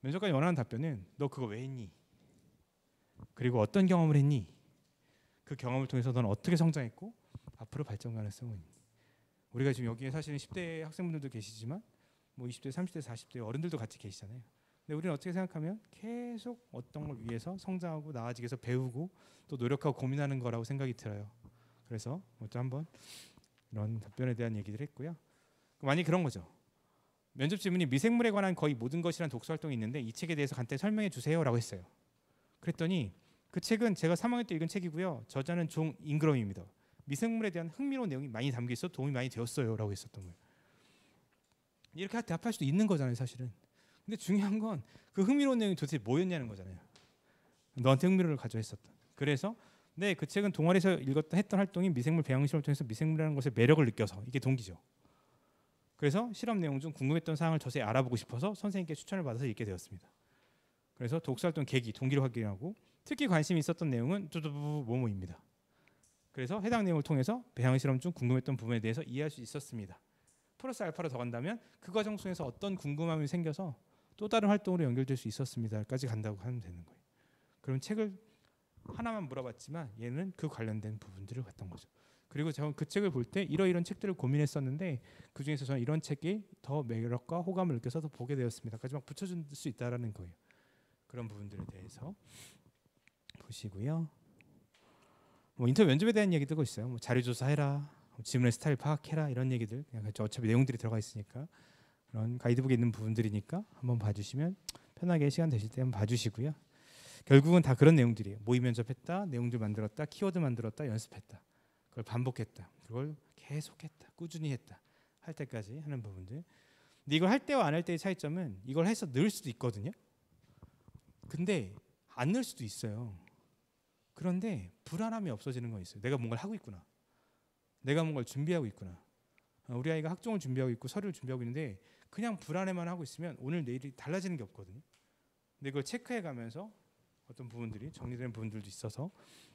면접관이 원하는 답변은 너 그거 왜 했니? 그리고 어떤 경험을 했니? 그 경험을 통해서 넌 어떻게 성장했고 앞으로 발전 가능성은 있니? 우리가 지금 여기에 사실은 10대 학생분들도 계시지만 뭐 20대, 30대, 40대 어른들도 같이 계시잖아요. 근데 우리는 어떻게 생각하면 계속 어떤 걸 위해서 성장하고 나아지기 위해서 배우고 또 노력하고 고민하는 거라고 생각이 들어요. 그래서 또 한번 이런 답변에 대한 얘기를 했고요. 만약에 그런 거죠. 면접 질문이 미생물에 관한 거의 모든 것이라는 독서 활동이 있는데 이 책에 대해서 간단히 설명해 주세요라고 했어요. 그랬더니 그 책은 제가 3학년 때 읽은 책이고요. 저자는 종 잉그럼입니다. 미생물에 대한 흥미로운 내용이 많이 담겨 있어 도움이 많이 되었어요라고 했었던 거예요. 이렇게 대답할 수도 있는 거잖아요, 사실은. 근데 중요한 건 그 흥미로운 내용이 도대체 뭐였냐는 거잖아요. 너한테 흥미를 가져 했었던. 그래서 네, 그 책은 동아리에서 읽었던 했던 활동이 미생물 배양 실험을 통해서 미생물이라는 것의 매력을 느껴서 이게 동기죠. 그래서 실험 내용 중 궁금했던 사항을 자세히 알아보고 싶어서 선생님께 추천을 받아서 읽게 되었습니다. 그래서 독서활동 계기, 동기를 확인하고 특히 관심이 있었던 내용은 뭐뭐입니다. 그래서 해당 내용을 통해서 배양 실험 중 궁금했던 부분에 대해서 이해할 수 있었습니다. 플러스 알파로 더 간다면 그 과정 속에서 어떤 궁금함이 생겨서 또 다른 활동으로 연결될 수 있었습니다까지 간다고 하면 되는 거예요. 그럼 책을 하나만 물어봤지만 얘는 그 관련된 부분들을 봤던 거죠. 그리고 저는 그 책을 볼 때 이러이런 책들을 고민했었는데 그 중에서 저는 이런 책이 더 매력과 호감을 느껴서 더 보게 되었습니다까지 막 붙여줄 수 있다라는 거예요. 그런 부분들에 대해서 보시고요. 뭐 인터뷰 면접에 대한 얘기도 있어요. 뭐 자료 조사해라, 질문의 스타일 파악해라 이런 얘기들. 그냥 어차피 내용들이 들어가 있으니까 그런 가이드북에 있는 부분들이니까 한번 봐주시면 편하게 시간 되실 때 한번 봐주시고요. 결국은 다 그런 내용들이에요. 모의 면접했다, 내용들 만들었다, 키워드 만들었다, 연습했다. 그걸 반복했다. 그걸 계속했다. 꾸준히 했다. 할 때까지 하는 부분들. 근데 이걸 할 때와 안 할 때의 차이점은 이걸 해서 늘 수도 있거든요. 근데 안 늘 수도 있어요. 그런데 불안함이 없어지는 건 있어요. 내가 뭔가를 하고 있구나. 내가 뭔가를 준비하고 있구나. 우리 아이가 학종을 준비하고 있고 서류를 준비하고 있는데 그냥 불안해만 하고 있으면 오늘 내일이 달라지는 게 없거든요. 근데 이걸 체크해 가면서 어떤 부분들이 정리되는 부분들도 있어서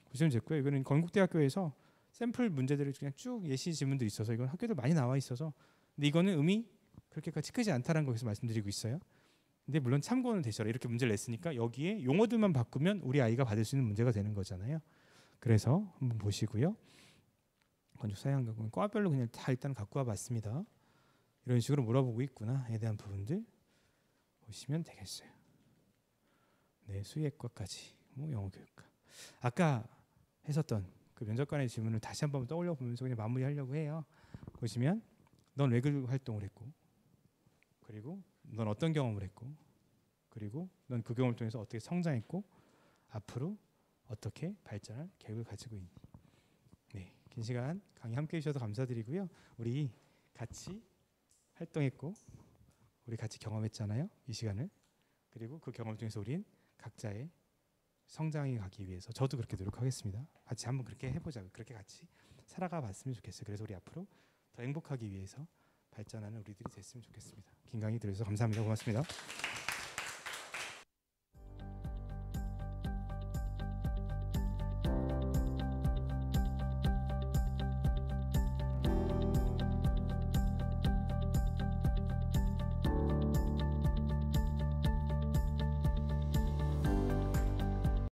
보시면 됐고요. 이거는 건국대학교에서 샘플 문제들을 그냥 쭉 예시 지문들이 있어서 이건 학교들 많이 나와 있어서 근데 이거는 의미 그렇게까지 크지 않다는 것에서 말씀드리고 있어요. 근데 물론 참고는 되셔라. 이렇게 문제를 냈으니까 여기에 용어들만 바꾸면 우리 아이가 받을 수 있는 문제가 되는 거잖아요. 그래서 한번 보시고요. 건축사회환경은 과별로 그냥 다 일단 갖고 와봤습니다. 이런 식으로 물어보고 있구나에 대한 부분들 보시면 되겠어요. 네, 수의학과까지 뭐 영어교육과 아까 했었던 그 면접관의 질문을 다시 한번 떠올려 보면서 그냥 마무리하려고 해요. 보시면 넌 왜 그 활동을 했고 그리고 넌 어떤 경험을 했고 그리고 넌 그 경험을 통해서 어떻게 성장했고 앞으로 어떻게 발전할 계획을 가지고 있니. 네, 긴 시간 강의 함께 해주셔서 감사드리고요. 우리 같이 활동했고 우리 같이 경험했잖아요. 이 시간을. 그리고 그 경험을 통해서 우린 각자의 성장해 가기 위해서 저도 그렇게 노력하겠습니다. 같이 한번 그렇게 해보자. 그렇게 같이 살아가 봤으면 좋겠어요. 그래서 우리 앞으로 더 행복하기 위해서 발전하는 우리들이 됐으면 좋겠습니다. 긴 강의 들어주셔서 감사합니다. 고맙습니다.